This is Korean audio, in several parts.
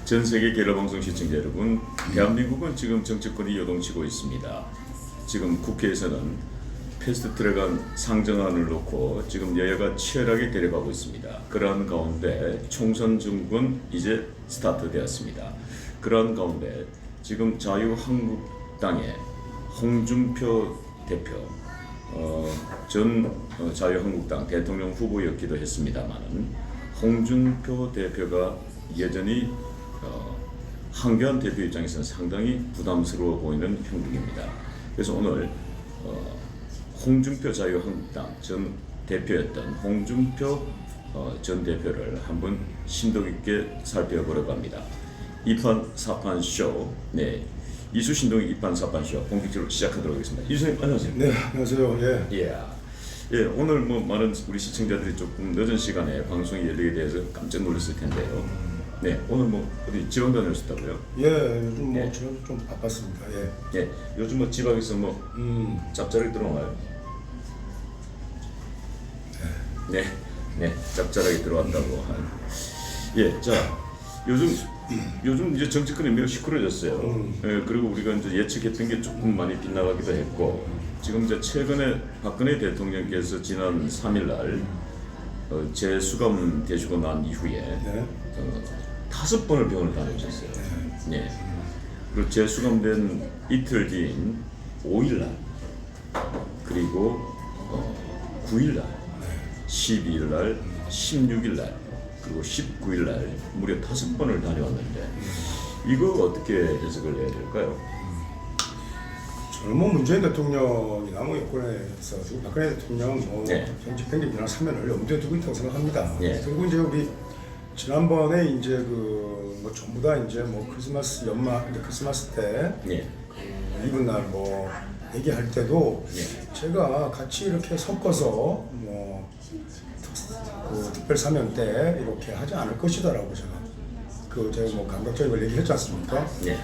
전 세계 갤러방송 시청자 여러분, 대한민국은 지금 정치권이 요동치고 있습니다. 지금 국회에서는 패스트트랙한 상정안을 놓고 지금 여야가 치열하게 대립하고 있습니다. 그러한 가운데 총선 정권 이제 스타트되었습니다. 그러한 가운데 지금 자유한국당의 홍준표 대표, 전 자유한국당 대통령 후보였기도 했습니다만은 홍준표 대표가 여전히 한교안 대표 입장에서는 상당히 부담스러워 보이는 형국입니다. 그래서 오늘 홍준표 자유한국당 전 대표였던 홍준표 전 대표를 한번 심도 깊게 살펴보려고 합니다. 이판 사판 쇼, 네, 이수신동의 이판 사판 쇼 본격적으로 시작하도록 하겠습니다. 이수님 안녕하세요. 네, 안녕하세요. 예, 오늘 뭐 많은 우리 시청자들이 조금 늦은 시간에 방송이 열리게 돼서 깜짝 놀랐을 텐데요. 네, 오늘 뭐 어디 지방 다녀오셨다고요? 예, 요즘 뭐 예. 저는 좀 바빴습니다. 예. 예, 요즘 뭐 지방에서 뭐 짭짤하게 들어오나요? 네, 짭짤하게 들어왔다고 한. 예, 자, 요즘 이제 정치권이 매우 시끄러졌어요. 예, 그리고 우리가 이제 예측했던 게 조금 많이 빗나가기도 했고, 지금 이제 최근에 박근혜 대통령께서 지난 3일날 재수감 되시고 난 이후에 네. 5번을 병원을 다녀오셨어요. 네. 그리고 재수감된 이틀 뒤인 5일날, 그리고 9일날, 12일날, 16일날, 그리고 19일날 무려 5번을 다녀왔는데 이거 어떻게 해석을 해야 될까요? 저는 뭐 문재인 대통령이나 뭐 여권에서 지금 박근혜 대통령 뭐 네. 집행기 변화 사면을 염두에 두고 있다고 생각합니다. 네. 그리고 이제 우리 지난번에 이제 뭐 전부 다 이제 뭐 크리스마스 이제 크리스마스 때 예. 이분 날 뭐 얘기할 때도 예. 제가 같이 이렇게 섞어서 뭐 특별 사면 때 이렇게 하지 않을 것이다라고 제가 뭐 감각적인 걸 얘기했지 않습니까? 예.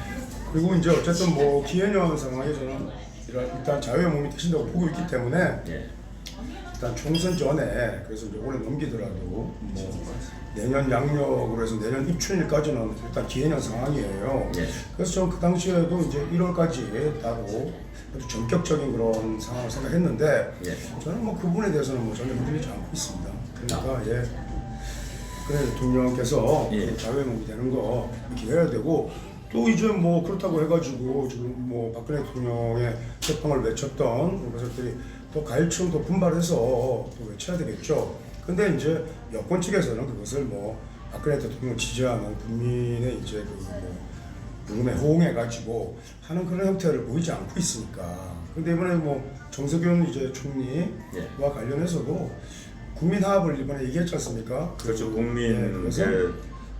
그리고 이제 어쨌든 뭐 기해년 상황에 저는 일단 자유의 몸이 되신다고 보고 있기 때문에 예. 일단 총선 전에 그래서 이제 올해 넘기더라도 뭐 내년 양력으로 해서 내년 입춘일까지는 일단 기해년 상황이에요. 예. 그래서 저는 그 당시에도 이제 1월까지 따로 아주 전격적인 그런 상황을 생각했는데 예. 저는 뭐 그 부분에 대해서는 뭐 전혀 흔들리지 않고 있습니다. 그러니까 예. 박근혜 대통령께서 예. 자유의 몸이 되는 거 기회해야 되고 또 이제 뭐 그렇다고 해가지고 지금 뭐 박근혜 대통령의 재판을 외쳤던 그것들이 또 가일층 또 분발해서 또 외쳐야 되겠죠. 근데 이제 여권 측에서는 그것을 뭐 박근혜 대통령을 지지하는 국민의 이제 뭐 부름에 호응해가지고 하는 그런 형태를 보이지 않고 있으니까. 근데 이번에 뭐 정세균 이제 총리와 관련해서도 국민 화합을 이번에 얘기했지 않습니까? 그렇죠. 국민의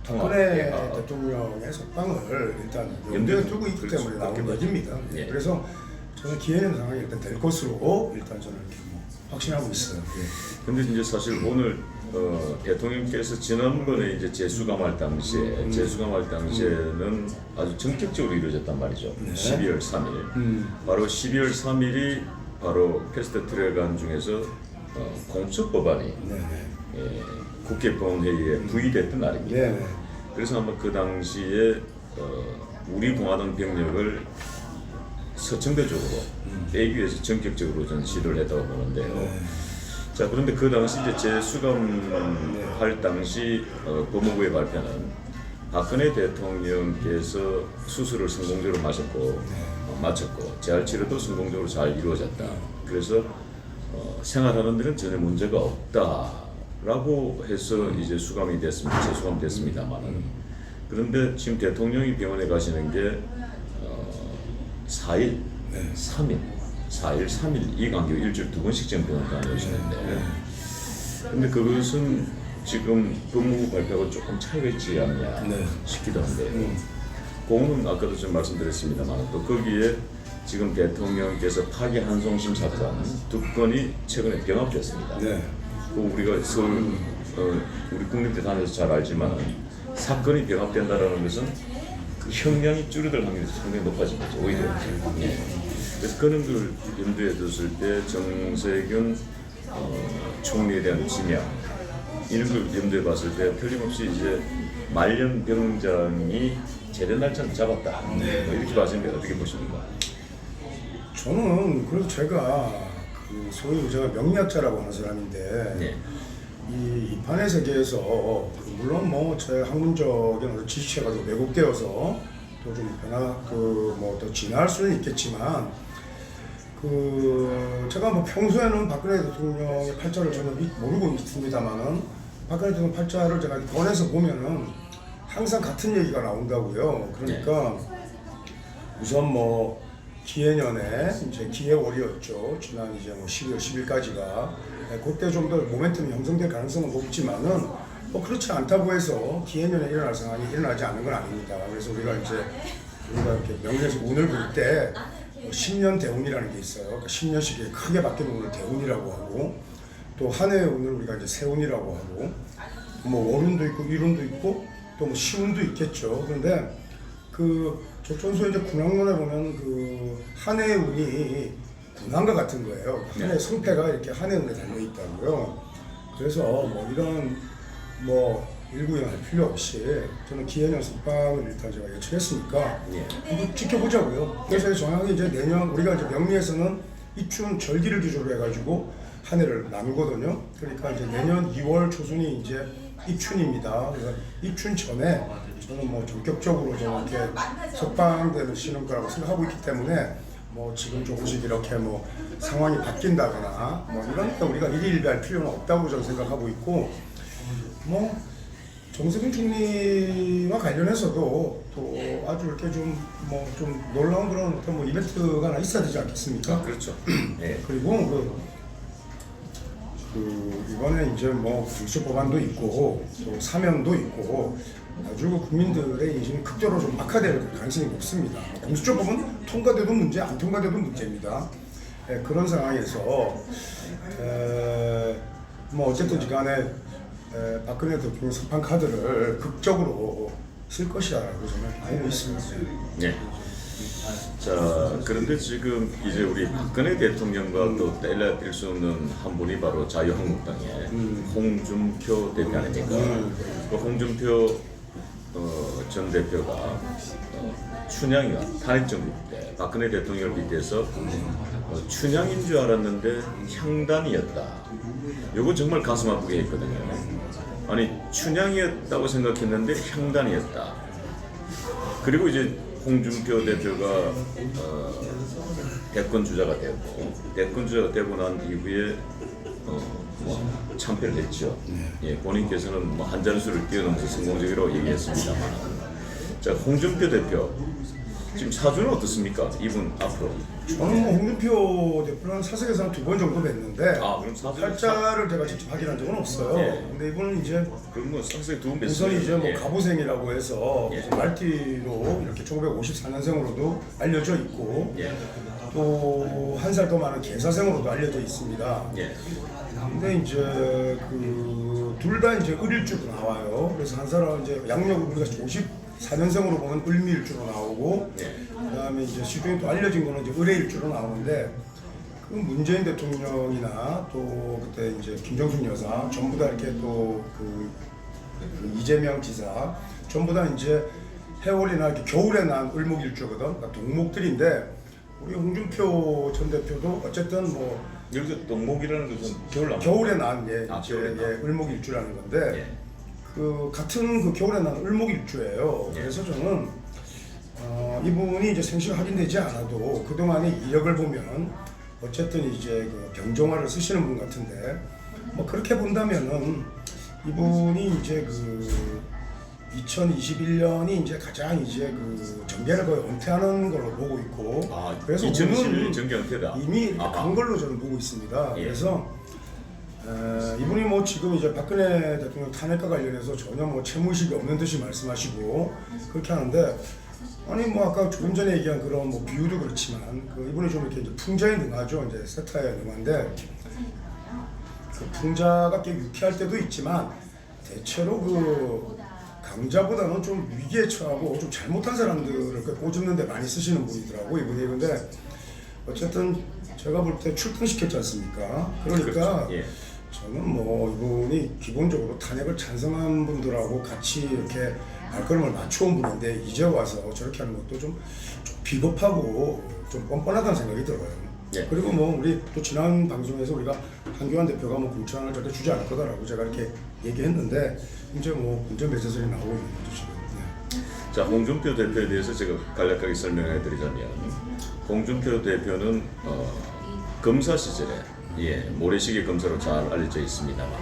박근혜 통합. 대통령의 석방을 일단 염두에 염두에 두고 있기 그렇죠. 때문에 나온 그렇게 얘기입니다. 예. 그래서 저는 기회는 상황이 일단 될 것으로 일단 저는 이렇게 뭐 확신하고 있어요. 근데 이제 사실 오늘 대통령께서 지난번에 이제 재수감할 당시에 재수감할 당시에는 아주 전격적으로 이루어졌단 말이죠. 네. 12월 3일. 바로 12월 3일이 바로 패스트트랙안 중에서 공수법안이 네네. 국회 본회의에 부의됐던 날입니다. 네네. 그래서 아마 그 당시에 우리 공화당 병력을 서청대 쪽으로 빼기 위해서 전격적으로 전 시도를 했다고 보는데요. 네. 자, 그런데 그 당시 이제 재수감할 당시 법무부의 발표는 박근혜 대통령께서 수술을 성공적으로 마쳤고 재활 치료도 성공적으로 잘 이루어졌다. 그래서 생활하는 데는 전혀 문제가 없다라고 해서 이제 재수감됐습니다만은 그런데 지금 대통령이 병원에 가시는 게 4일, 3일, 4일, 3일 이 간격 일주일 2번씩 지금 병원 다녀오시는데 근데 그것은 지금 법무부 발표가 조금 차이가 있지 않냐 싶기도 한데 그거는 아까도 좀 말씀드렸습니다만 또 거기에 지금 대통령께서 파기 한송심 사건 2건이 최근에 병합됐습니다. 네. 우리가 서울 우리 국립대 다녀서 잘 알지만 사건이 병합된다라는 것은 그 형량이 줄어들 확률이 상당히 높아진 거죠. 오히려. 예. 그래서 그런 걸 염두에 뒀을 때 정세균 총리에 대한 지명 이런 걸 염두에 봤을 때 틀림없이 이제 말년 병장이 제대 날짜를 잡았다. 뭐 이렇게 봐주는데 어떻게 보십니까? 저는 그래도 제가 그 소위 제가 명리학자라고 하는 사람인데 네. 이 판의 세계에서 물론 뭐 제 학문적인 어떤 지식체가 좀 왜곡되어서 또 좀 변화 뭐 더 진화할 수는 있겠지만 제가 뭐 평소에는 박근혜 대통령의 팔자를 전혀 모르고 있습니다만은 박근혜 대통령 팔자를 제가 꺼내서 보면은 항상 같은 얘기가 나온다고요. 그러니까 우선 뭐 기해년에 이제 기해월이었죠. 지난 이제 뭐 12월 10일까지가 그때 좀 더 모멘텀이 형성될 가능성은 높지만은 뭐 그렇지 않다고 해서 기해년에 일어날 상황이 일어나지 않는 건 아닙니다. 그래서 우리가 이렇게 명리에서 운을 볼 때 10년 대운이라는 게 있어요. 그러니까 10년씩 크게 바뀌는 운을 대운이라고 하고 또 한 해의 운을 우리가 이제 세운이라고 하고 뭐 월운도 있고 일운도 있고 또 뭐 시운도 있겠죠. 그런데 조천수 이제 군왕론에 보면 한 해의 운이 군왕과 같은 거예요. 한 해의 성패가 이렇게 한 해의 운에 달려 있다고요. 그래서 뭐 이런 일구이할 필요 없이 저는 기해년 석방을 일단 제가 예측했으니까 한번 지켜보자고요. 그래서 정확히 이제 내년 우리가 이제 명리에서는 입춘 절기를 기준으로 해가지고 한 해를 나누거든요. 그러니까 이제 내년 2월 초순이 이제 입춘입니다. 그래서 입춘 전에 저는 뭐 전격적으로 저는 이렇게 석방되는 시는 거라고 생각하고 있기 때문에 뭐 지금 조금씩 이렇게 뭐 상황이 바뀐다거나 뭐 이러니까 우리가 일희일비할 필요는 없다고 저는 생각하고 있고 뭐 정세균 총리와 관련해서도 또 아주 이렇게 좀 놀라운 그런 어떤 뭐 이벤트가 하나 있어야 되지 않겠습니까? 그렇죠. 네. 그리고 이번에 이제 뭐 불법 법안도 있고 또 사면도 있고 아주 국민들의 인심이 극적으로 좀 악화될 가능성이 높습니다. 공수처법은 통과돼도 문제, 안 통과돼도 문제입니다. 그런 상황에서 뭐 어쨌든 간에 박근혜 대통령 석방 카드를 극적으로 쓸 것이라고 저는 알고 있습니다. 네. 자, 그런데 지금 이제 우리 박근혜 대통령과 또 뗄래야 뗄 수 없는 한 분이 바로 자유한국당의 홍준표 대표 아닙니까? 그 홍준표 전 대표가 춘향이와 탄핵정부 때 박근혜 대통령을 비롯해서 춘향인 줄 알았는데 향단이었다. 이거 정말 가슴 아프게 했거든요. 아니 춘향이었다고 생각했는데 향단이었다. 그리고 이제 홍준표 대표가 대권 주자가 되고 난 이후에 참패를 했죠. 예, 본인께서는 뭐 한 잔술을 뛰어넘어서 성공적으로 얘기했습니다만, 자 홍준표 대표 지금 사주는 어떻습니까? 이분 앞으로. 저는 뭐 홍준표 대표는 사석에서 한 2번 정도 뵀는데 그럼 사주 팔자를 제가 직접 확인한 적은 없어요. 예. 근데 이분은 이제 그럼 뭐 사석에 2번 뵀어요. 우선 이제 뭐 예. 가보생이라고 해서 예. 말띠로 이렇게 1954년생으로도 알려져 있고 예. 또 한 살 더 많은 계사생으로도 알려져 있습니다. 예. 근데 이제 둘 다 이제 을일주로 나와요. 그래서 한 사람은 이제 양력으로 우리가 54년생으로 보면 을미일주로 나오고 예. 그다음에 이제 시중에 또 알려진 거는 이제 을해일주로 나오는데 그 문재인 대통령이나 또 그때 이제 김정숙 여사 전부 다 이렇게 또 이재명 지사 전부 다 이제 해월이나 이렇게 겨울에 난 을목일주거든. 그러니까 동목들인데 우리 홍준표 전 대표도 어쨌든 뭐 여기서 동목이라는 것은 겨울에 난 겨울에 난. 을목일주라는 건데 예. 같은 겨울에 난 을목일주예요. 예. 그래서 저는 이분이 이제 생시가 확인되지 않아도 그동안의 이력을 보면 어쨌든 이제 병정화를 쓰시는 분 같은데 뭐 그렇게 본다면은 이분이 이제 2021년이 이제 가장 이제 정계를 거의 은퇴하는 걸로 보고 있고 그래서 2021년 정계 은퇴다. 이미 간 걸로 저는 보고 있습니다. 예. 그래서 이분이 뭐 지금 이제 박근혜 대통령 탄핵과 관련해서 전혀 뭐 채무의식이 없는 듯이 말씀하시고 그렇게 하는데 아니 뭐 아까 조금 전에 얘기한 그런 뭐 비유도 그렇지만 이분이 좀 이렇게 이제 풍자에 능하죠. 이제 세타에 능한데 풍자가 꽤 유쾌할 때도 있지만 대체로 강자보다는 좀 위기에 처하고 좀 잘못한 사람들을 꼬집는 데 많이 쓰시는 분이더라고 이분이. 근데 어쨌든 제가 볼 때 출근시켰지 않습니까? 그러니까 그렇죠. 예. 저는 뭐 이분이 기본적으로 탄핵을 찬성한 분들하고 같이 이렇게 발걸음을 맞춰온 분인데 이제 와서 저렇게 하는 것도 좀 비겁하고 좀 뻔뻔하다는 생각이 들어요. 예. 그리고 뭐 우리 또 지난 방송에서 우리가 한교안 대표가 뭐 공천을 절대 주지 않을 거다라고 제가 이렇게 얘기했는데 이제 뭐 운전 배제설이 나오고 있는 거죠 지금. 네. 자, 홍준표 대표에 대해서 제가 간략하게 설명해 드리자면 홍준표 대표는 검사 시절에 모래시계 검사로 잘 알려져 있습니다만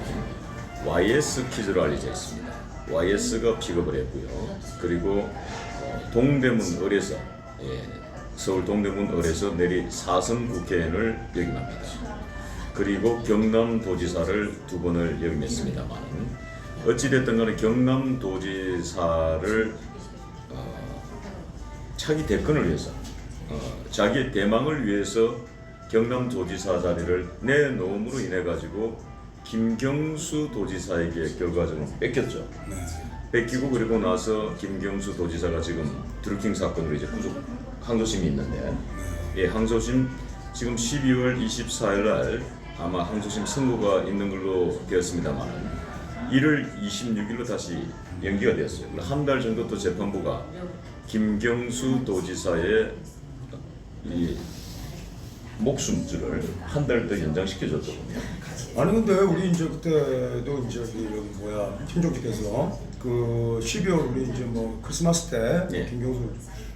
YS 퀴즈로 알려져 있습니다. YS가 픽업을 했고요. 그리고 동대문 을에서 서울 동대문 을에서 내리 4선 국회의원을 역임합니다. 그리고 경남도지사를 2번을 역임했습니다만 어찌됐든 간에 경남도지사를 차기 대권을 위해서 자기의 대망을 위해서 경남도지사 자리를 내놓음으로 인해 가지고 김경수 도지사에게 결과적으로 뺏겼죠. 네. 뺏기고 그리고 나서 김경수 도지사가 지금 드루킹 사건으로 이제 구속 항소심이 있는데, 항소심 지금 12월 24일 날 아마 항소심 선고가 있는 걸로 되었습니다만 1월 26일로 다시 연기가 되었어요. 한 달 정도 또 재판부가 김경수 도지사의 이 목숨줄을 한 달 더 연장시켜줬더군요. 아니 근데 우리 이제 그때도 이제 팀장님께서 그 12월 우리 이제 뭐 크리스마스 때 김경수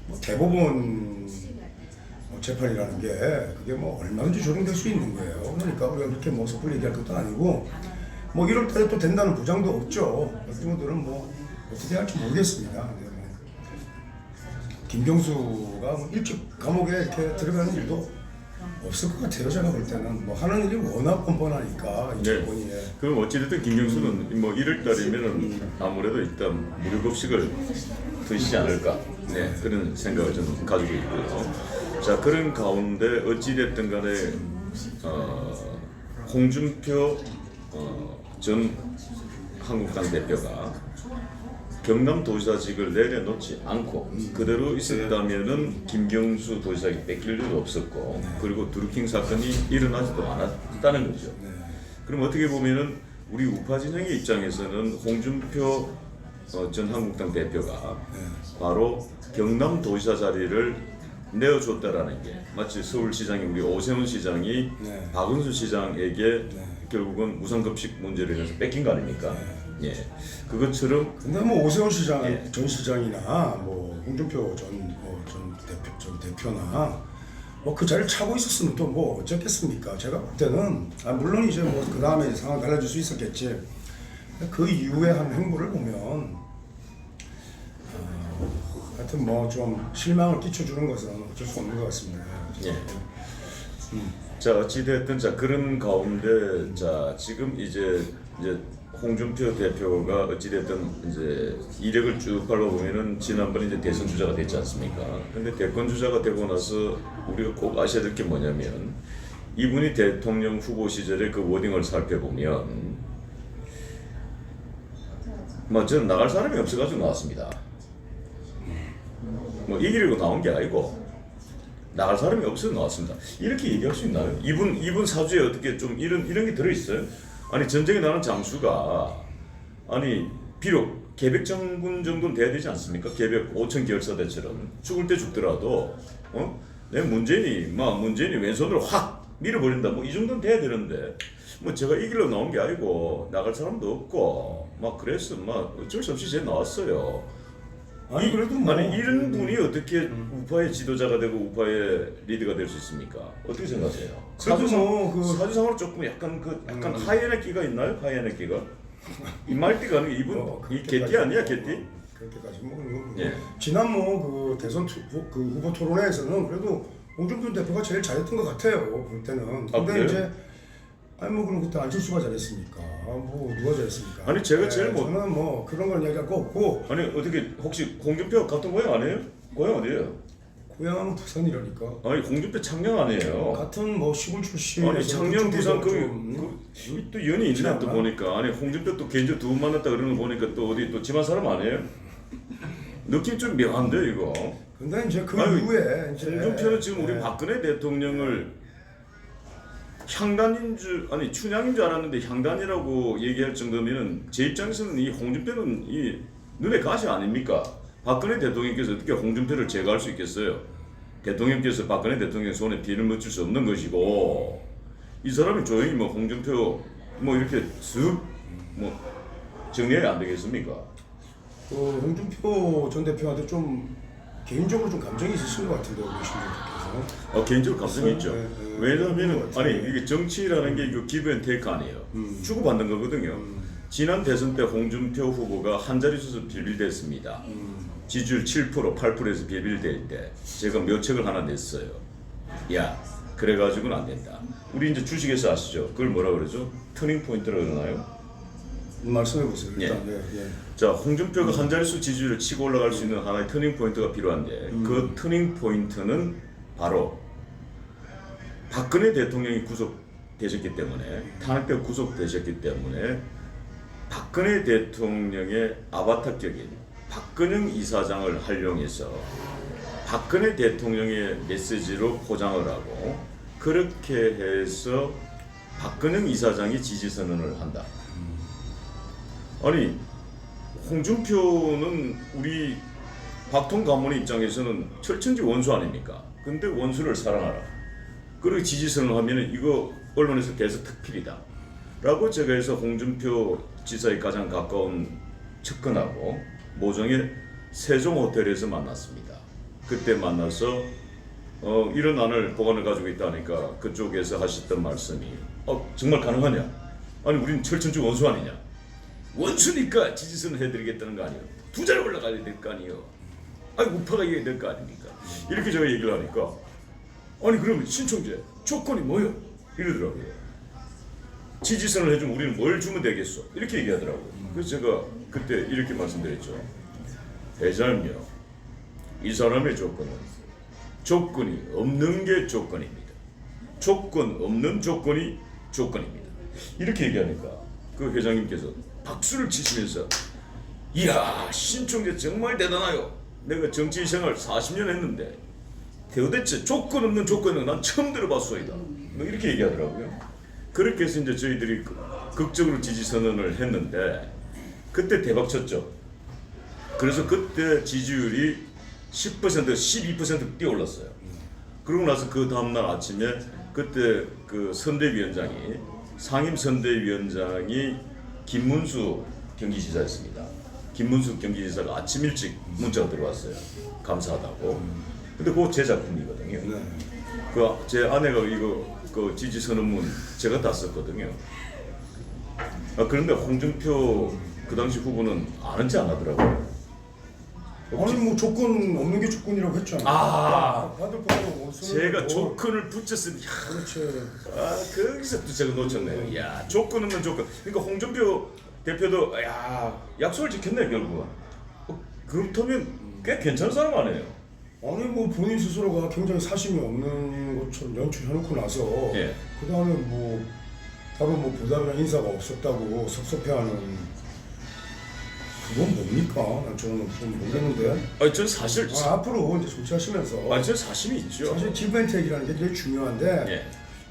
뭐 대법원 재판이라는 게 그게 뭐 얼마든지 조정될 수 있는 거예요. 그러니까 우리가 그렇게 뭐 섣불리 얘기할 것도 아니고 뭐 1월 달에 또 된다는 보장도 없죠. 친구들은 뭐 어떻게 할지 모르겠습니다. 근데 뭐 김경수가 뭐 일찍 감옥에 이렇게 들어가는 일도 없을 것 같아요. 제가 볼 때는 뭐 하는 일이 워낙 뻔뻔하니까 이 조건이. 그럼 어찌됐든 김경수는 뭐 1월 달이면은 아무래도 일단 무료급식을 드시지 않을까 그런 생각을 저는 가지고 있고요. 자, 그런 가운데 어찌됐든 간에 홍준표 전 한국당 대표가 경남도지사직을 내려놓지 않고 그대로 있었다면은 김경수 도지사에게 뺏길 일도 없었고 그리고 드루킹 사건이 일어나지도 않았다는 거죠. 그럼 어떻게 보면은 우리 우파 진영의 입장에서는 홍준표 전 한국당 대표가 바로 경남도지사 자리를 내어줬다라는 게 마치 서울시장이 우리 오세훈 시장이 박은수 시장에게 결국은 무상급식 문제로 인해서 뺏긴 거 아닙니까? 그것처럼. 근데 뭐 오세훈 시장 전 시장이나 뭐 홍준표 전 대표나 뭐 그 자리를 차고 있었으면 또 뭐 어쩌겠습니까? 제가 볼 때는 물론 이제 뭐 그 다음에 상황 달라질 수 있었겠지. 그 이후에 한 행보를 보면 하여튼 뭐 좀 실망을 끼쳐주는 것은 어쩔 수 없는 것 같습니다. 자, 어찌됐든 자 그런 가운데 자 지금 이제 홍준표 대표가 어찌됐든 이제 이력을 쭉 밟아보면은 지난번에 이제 대선 주자가 됐지 않습니까? 근데 대권 주자가 되고 나서 우리가 꼭 아셔야 될 게 뭐냐면 이분이 대통령 후보 시절에 그 워딩을 살펴보면 뭐 저는 나갈 사람이 없어가지고 나왔습니다. 뭐 이기려고 나온 게 아니고 나갈 사람이 없어서 나왔습니다. 이렇게 얘기할 수 있나요? 이분 사주에 어떻게 좀 이런 게 들어있어요? 아니 전쟁에 나는 장수가 아니 비록 계백 장군 정도는 돼야 되지 않습니까? 계백 5천 계열사대처럼 죽을 때 죽더라도 내 문재인이 왼손으로 확 밀어버린다 뭐 이 정도는 돼야 되는데 뭐 제가 이기려고 나온 게 아니고 나갈 사람도 없고 막 그래서 막 어쩔 수 없이 제 나왔어요. 아니 그래도 뭐 이런 분이 어떻게 우파의 지도자가 되고 우파의 리더가 될 수 있습니까? 어떻게 생각하세요? 사주상으로 조금 약간 하이에나 끼가 있나요? 하이에나 끼가? 이 말띠가 아니고 이분 이 개띠 아니야 개띠? 그렇게까지 뭐 지난 그 대선 그 후보 토론회에서는 그래도 홍준표 대표가 제일 잘했던 것 같아요 볼 때는. 근데 이제 아니 뭐 그럼 그때 안철수가 잘했습니까? 뭐 누가 잘했습니까? 아니 제가 제일 저는 뭐 그런 걸 이야기할 거 없고. 아니 어떻게 혹시 홍준표 같은 고향 아니에요? 고향 어디예요? 고향은 부산이라니까. 아니 홍준표 창녕 아니에요? 같은 뭐 시골 출신. 아니 창녕 부산 또 연이 있네 또 보니까. 아니 홍준표 또 개인적으로 두 분 만났다 그러는 거 보니까 또 어디 또 집안 사람 아니에요? 느낌 좀 묘한데 이거. 근데 이제 그 이후에 홍준표는 지금 우리 박근혜 대통령을 향단인 줄 아니 춘향인 줄 알았는데 향단이라고 얘기할 정도면은 제 입장에서는 이 홍준표는 이 눈에 가시 아닙니까? 박근혜 대통령께서 어떻게 홍준표를 제거할 수 있겠어요? 대통령께서 박근혜 대통령 손에 비를 묻힐 수 없는 것이고 이 사람이 조용히 뭐 홍준표 뭐 이렇게 쓱 뭐 정리해야 안 되겠습니까? 홍준표 전 대표한테 좀 개인적으로 좀 감정이 있으신 것 같은데 우리 신주께서. 개인적으로 감성이 있죠. 네. 왜냐하면 아니 이게 정치라는 게 이거 기브 앤 테이크 아니에요. 주고받는 거거든요. 지난 대선 때 홍준표 후보가 한 자릿수에서 빌빌댔습니다. 지지율 7%, 8%에서 빌빌댈 때 제가 묘책을 하나 냈어요. 야, 그래가지고는 안 된다. 우리 이제 주식에서 아시죠? 그걸 뭐라 그러죠? 터닝 포인트라고 그러나요? 말씀해 보세요. 일단 자, 홍준표가 한 자릿수 지지율을 치고 올라갈 수 있는 하나의 터닝 포인트가 필요한데 그 터닝 포인트는 바로 박근혜 대통령이 구속되셨기 때문에 탄핵때 구속되셨기 때문에 박근혜 대통령의 아바타격인 박근영 이사장을 활용해서 박근혜 대통령의 메시지로 포장을 하고 그렇게 해서 박근영 이사장이 지지선언을 한다. 아니 홍준표는 우리 박통 가문의 입장에서는 철천지 원수 아닙니까? 근데 원수를 사랑하라. 그리고 지지선언을 하면은 이거 언론에서 대서특필이다. 라고 제가 해서 홍준표 지사에 가장 가까운 측근하고 모종의 세종호텔에서 만났습니다. 그때 만나서 이런 안을 보관을 가지고 있다니까 그쪽에서 하셨던 말씀이 정말 가능하냐? 아니 우린 철천지 원수 아니냐? 원수니까 지지선을 해드리겠다는 거 아니에요? 두 자리 올라가야 될 거 아니에요? 아니 우파가 이겨야 될 거 아닙니까? 이렇게 제가 얘기를 하니까 아니 그러면 신청제 조건이 뭐요? 이러더라고요. 지지선을 해주면 우리는 뭘 주면 되겠어? 이렇게 얘기하더라고요. 그래서 제가 그때 이렇게 말씀드렸죠. 대장요, 이 사람의 조건이 없는 게 조건입니다. 조건 없는 조건이 조건입니다. 이렇게 얘기하니까 그 회장님께서 박수를 치시면서 이야 신청제 정말 대단해요. 내가 정치 생활 40년 했는데 도대체 조건 없는 조건은 난 처음 들어봤소이다. 뭐 이렇게 얘기하더라고요. 그렇게 해서 이제 저희들이 극적으로 지지 선언을 했는데 그때 대박 쳤죠. 그래서 그때 지지율이 10%, 12% 뛰어올랐어요. 그러고 나서 그 다음날 아침에 그때 그 선대위원장이 상임선대위원장이 김문수 경기지사였습니다. 김문수 경기지사가 아침 일찍 문자가 들어왔어요. 감사하다고. 근데 그거 제 작품이거든요. 그 제 아내가 이거 그 지지 선언문 제가 다 썼거든요. 그런데 홍준표 그 당시 후보는 아는지 안 하더라고요. 아니 뭐 조건 없는 게 조건이라고 했잖아요. 받을 거고 제가 조건을 붙였으니 그렇지. 거기서 또 제가 놓쳤네요. 야 조건 없는 조건. 그러니까 홍준표 대표도 야 약속을 지켰네 결국은. 그렇다면 꽤 괜찮은 사람 아니에요? 아니 뭐 본인 스스로가 굉장히 사심이 없는 것처럼 연출해놓고 나서 그 다음에 뭐 바로 뭐 보답이나 인사가 없었다고 섭섭해하는 그건 뭡니까? 난 저는 좀 모르겠는데. 전 사실 앞으로 이제 정치하시면서 전 사심이 있죠. 사실 기브앤테이크라는 게 되게 중요한데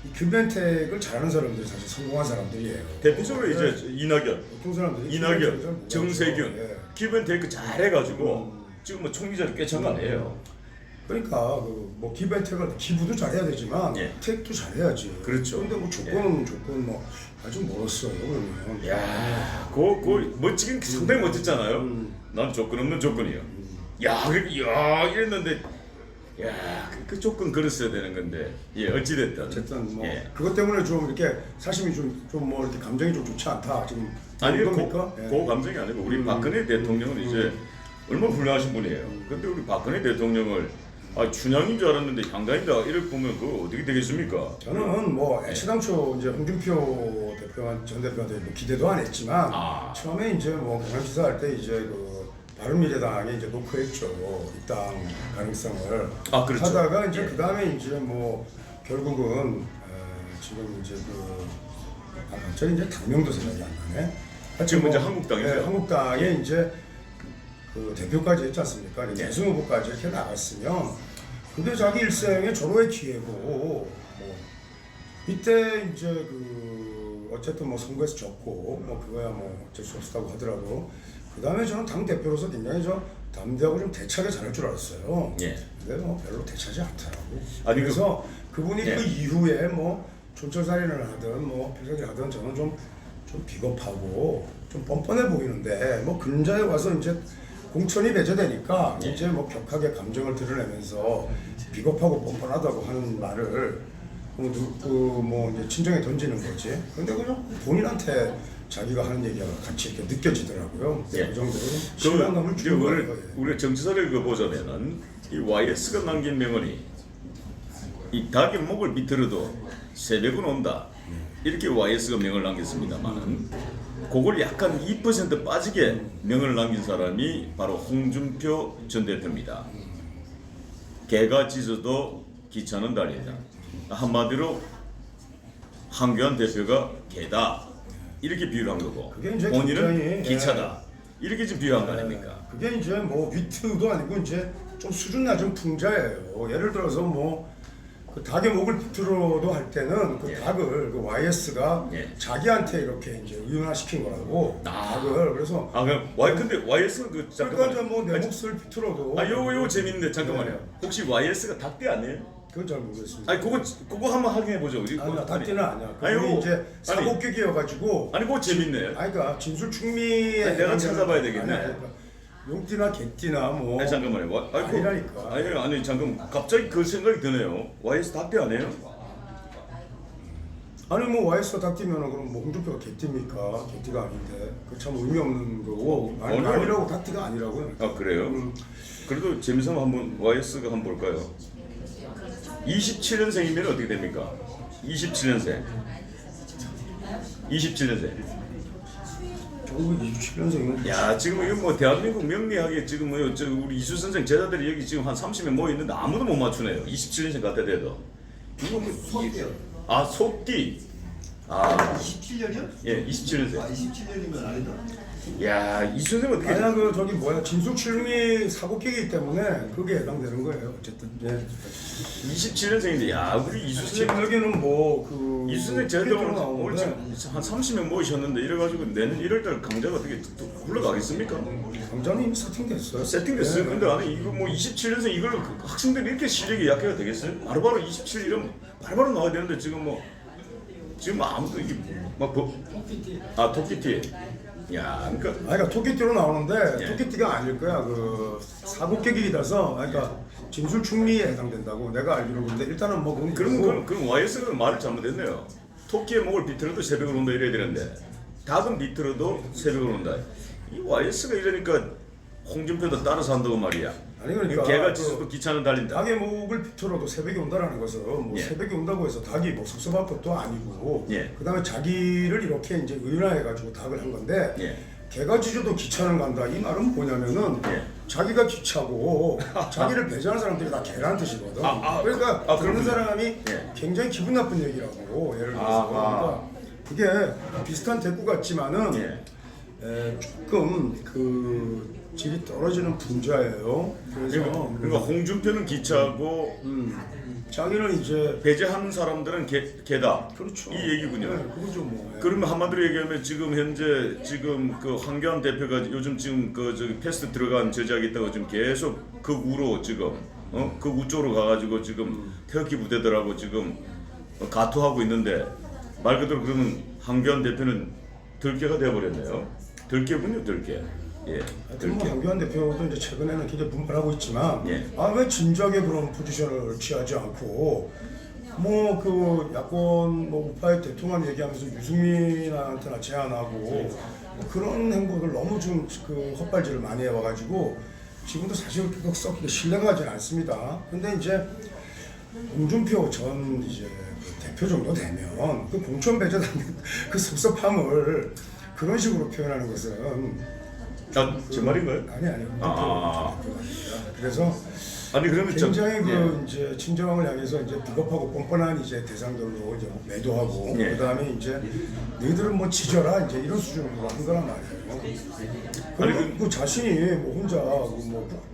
이 기브앤테이크를 잘하는 사람들이 사실 성공한 사람들이에요. 대표적으로 이제 이낙연, 정세균 기브앤테이크 잘해가지고 지금 뭐 총리 자리 꽤 장관이에요. 그러니까 뭐 기브앤테이크가 기부도 잘해야 되지만 테이크도 잘해야지. 그렇죠. 근데 뭐 조건 뭐 아직 멀었어요. 그러면. 야, 그 멋지긴 상당히 멋졌잖아요. 난 조건 없는 조건이요. 야, 이랬는데, 야, 그 조건 걸었어야 되는 건데, 어찌 됐든. 어쨌든 뭐 그것 때문에 좀 이렇게 사심이 좀 뭐 이렇게 감정이 좀 좋지 않다 지금. 아니, 그 감정이 아니고 우리 박근혜 대통령은 이제 얼마나 훌륭하신 분이에요. 근데 우리 박근혜 대통령을 춘향인 줄 알았는데 향단이다 이렇게 보면 그거 어떻게 되겠습니까? 저는 뭐 애시당초 이제 홍준표 전 대표한테 뭐 기대도 안 했지만 처음에 이제 뭐 경남지사 할 때 이제 그 바른미래당에 이제 노크했죠. 입당 가능성을 그렇죠. 하다가 이제 그 다음에 이제 뭐 결국은 지금 이제 갑자기 이제 당명도 생각이 안 나네. 지금 이제 한국당이죠. 한국당에 이제 그 대표까지 했지 않습니까? 대선 후보까지 이렇게 나갔으면 근데 자기 일생의 절호의 기회고 뭐 이때 이제 그 어쨌든 뭐 선거에서 졌고 뭐 그거야 뭐 어쩔 수 없다고 하더라도 그 다음에 저는 당 대표로서 굉장히 담대하고 좀 대차게 잘할 줄 알았어요. 예. 근데 뭐 별로 대차지 않더라고. 아니, 그래서 그분이 예. 그 이후에 뭐 촌철살인을 하든 뭐 필살기를 하든 저는 좀 비겁하고 좀 뻔뻔해 보이는데 뭐 근자에 와서 이제 공천이 배제되니까 예. 이제 뭐 격하게 감정을 드러내면서 비겁하고 뻔뻔하다고 하는 말을 뭐 이제 친정에 던지는 거지. 근데 그냥 본인한테 자기가 하는 얘기가 같이 이렇게 느껴지더라고요. 예. 그 정도로 신뢰감을 주는 거예요. 예. 우리 정치사를 보자면은 이 YS가 남긴 명언이 이 닭의 목을 비틀어도 새벽은 온다. 이렇게 YS가 명을 남겼습니다만은 그걸 약간 2% 빠지게 명을 남긴 사람이 바로 홍준표 전 대표입니다. 개가 짖어도 기차는 달린다. 한마디로 한교안 대표가 개다. 이렇게 비유를 한 거고 그게 이제 본인은 굉장히, 기차다. 이렇게 지금 비유한 거 아닙니까? 그게 이제 뭐 위트도 아니고 이제 좀 수준 낮은 풍자예요. 예를 들어서 뭐 그 닭의 목을 비틀어도 할 때는 그 예. 닭을 그 YS가 예. 자기한테 이렇게 이제 의존화시킨 거라고. 닭을 그래서 그럼 근데 YS는 그 그러니까 잠깐만. 이제 뭐 내 몫을 비틀어도 요거 재밌는데 잠깐만요. 네. 혹시 YS가 닭대 아니에요? 그건 잘 모르겠습니다. 아니 그거 한번 확인해 보죠. 우리 아니야, 닭띠는 아니야. 아니, 그분이 요거- 이제 사고격이어가지고. 아니 그거 재밌네. 아니 그러니까 진술충미에 아니, 내가 찾아봐야 되겠네. 그러니까 용띠나 개띠나 뭐. 아니 잠깐만요. 아니라니까. 아니 잠깐 갑자기 그 생각이 드네요. YS 닭대 아니에요? 아니 뭐 YS가 닭띠면은 그럼 뭐 홍준표가 개띠입니까? 개띠가 아닌데 그 참 의미 없는 거고. 오늘- 아니라고 닭띠가 아니라고요. 아 그래요? 그래도 재미삼아 한번 YS가 한번 볼까요? 27년생이면 어떻게 됩니까? 27년생. 27년생. 1927년생이면 야 지금 이거 뭐 대한민국 명리학에 지금 뭐 우리 이수 선생 제자들이 여기 지금 한 30명 모여 있는데 아무도 못 맞추네요. 27년생 같아 돼도. 이거 뭐 소띠요. 소띠. 27년이요? 예, 27년생. 27년이면 아니다. 야, 이수 선생 어떻게? 아니야 그 저기 뭐야 진술충미 사고격이기 때문에 그게 해당되는 거예요. 어쨌든. 예. 27년생인데 야, 우리 이수 제 선생 여기는 뭐그 이수 선생 제자들 오늘 지금 한 30명 모이셨는데 이래가지고 내년 1월달 강좌가 어떻게 또 굴러가겠습니까? 강좌는 이미 세팅됐어요. 세팅됐어요. 네. 근데 아니 이거 뭐 27년생 이걸로 학생들이 이렇게 실력이 약해가 되겠어요? 바로바로 27 이러면 바로바로 나와야 되는데 지금 아무도 이게 막 토끼띠. 야, 그러니까 토끼띠로 나오는데 예. 토끼띠가 아닐 거야. 그 사고격이라서 그러니까 진술충미에 해당된다고 내가 알기로. 근데 일단은 뭐 그럼 YS가 말을 잘못했네요. 토끼의 목을 비틀어도 새벽을 온다 이래야 되는데 닭은 비틀어도 새벽을 온다. 이 YS가 이러니까 홍준표도 따라서 한다고 말이야. 아니 그러니까 개가 짖어도 기차는 달린다. 닭의 목을 비틀어도 새벽이 온다라는 것은 뭐 예. 새벽이 온다고 해서 닭이 뭐 섭섭할 것도 아니고 예. 그다음에 자기를 이렇게 이제 의존해가지고 닭을 한 건데 예. 개가 짖어도 기차는 간다 이 말은 뭐냐면은 예. 자기가 기차고 자기를 배제하는 사람들이 다 개라는 뜻이거든. 그러니까 그런 그렇군요. 사람이 예. 굉장히 기분 나쁜 얘기라고 예를 들어서 그러니까 그게 비슷한 대꾸 같지만은 예. 조금 그 질이 떨어지는 분자예요. 그래서 그러니까 홍준표는 기차고 자기는 이제 배제하는 사람들은 개다. 그렇죠. 이 얘기군요. 네, 그거죠 뭐. 그러면 한마디로 얘기하면 지금 현재 그 황교안 대표가 요즘 지금 그 저기 패스트 들어간 제작이 있다고 지금 계속 그 우로 지금 그 우쪽으로 가가지고 지금 태극기 부대들하고 지금 가투하고 있는데 말 그대로 그러면 황교안 대표는 들깨가 돼버렸네요. 들깨군요, 들깨. 예, 하여튼 뭐 황교안 대표도 이제 최근에는 굉장히 분발하고 있지만 예. 왜 진작에 그런 포지션을 취하지 않고 뭐 그 야권 뭐 우파의 대통령 얘기하면서 유승민한테나 제안하고 뭐 그런 행보를 너무 좀 그 헛발질을 많이 해와가지고 지금도 사실 그거 썩 신뢰가 가지 않습니다. 근데 이제 홍준표 전 이제 그 대표 정도 되면 그 공천 배제당한 그 섭섭함을 그런 식으로 표현하는 것은 제 말인가요? 아니 그래서 아니 그러면 굉장히 그 예. 이제 친정을 향해서 이제 비겁하고 뻔뻔한 이제 대상들로 이제 매도하고 예. 그다음에 이제 너희들은 뭐 지져라 이제 이런 수준으로 한 거란 말이에요. 그리고 그 자신이 뭐 혼자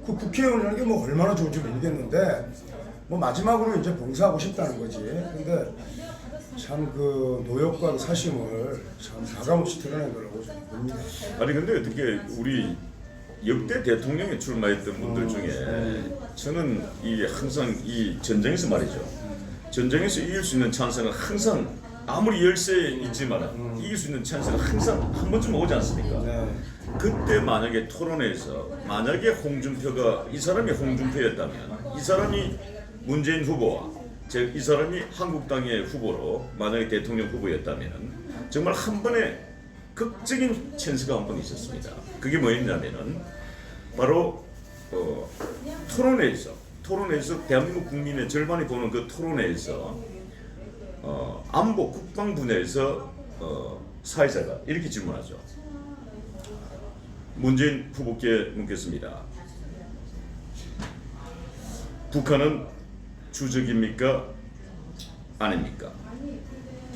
그 국회의원이라는 게 뭐 얼마나 좋은지 모르겠는데 뭐 마지막으로 이제 봉사하고 싶다는 거지. 근데 참 그 노역과 그 사심을 참 가감없이 드러낸 거라고 저는 봅니다. 아니 근데 어떻게 우리 역대 대통령에 출마했던 분들 중에 저는 이 항상 이 전쟁에서 말이죠. 전쟁에서 이길 수 있는 찬스는 항상 아무리 열세 있지만 이길 수 있는 찬스가 항상 한 번쯤 오지 않습니까? 네. 그때 만약에 토론회에서 만약에 홍준표가 이 사람이 홍준표였다면 이 사람이 문재인 후보와 즉 이 사람이 한국당의 후보로 만약에 대통령 후보였다면 정말 한 번에 극적인 찬스가 한 번 있었습니다. 그게 뭐였냐면은 바로 토론회에서 대한민국 국민의 절반이 보는 그 토론회에서 안보 국방 분야에서 사회자가 이렇게 질문하죠. 문재인 후보께 묻겠습니다. 북한은 주적입니까? 아닙니까?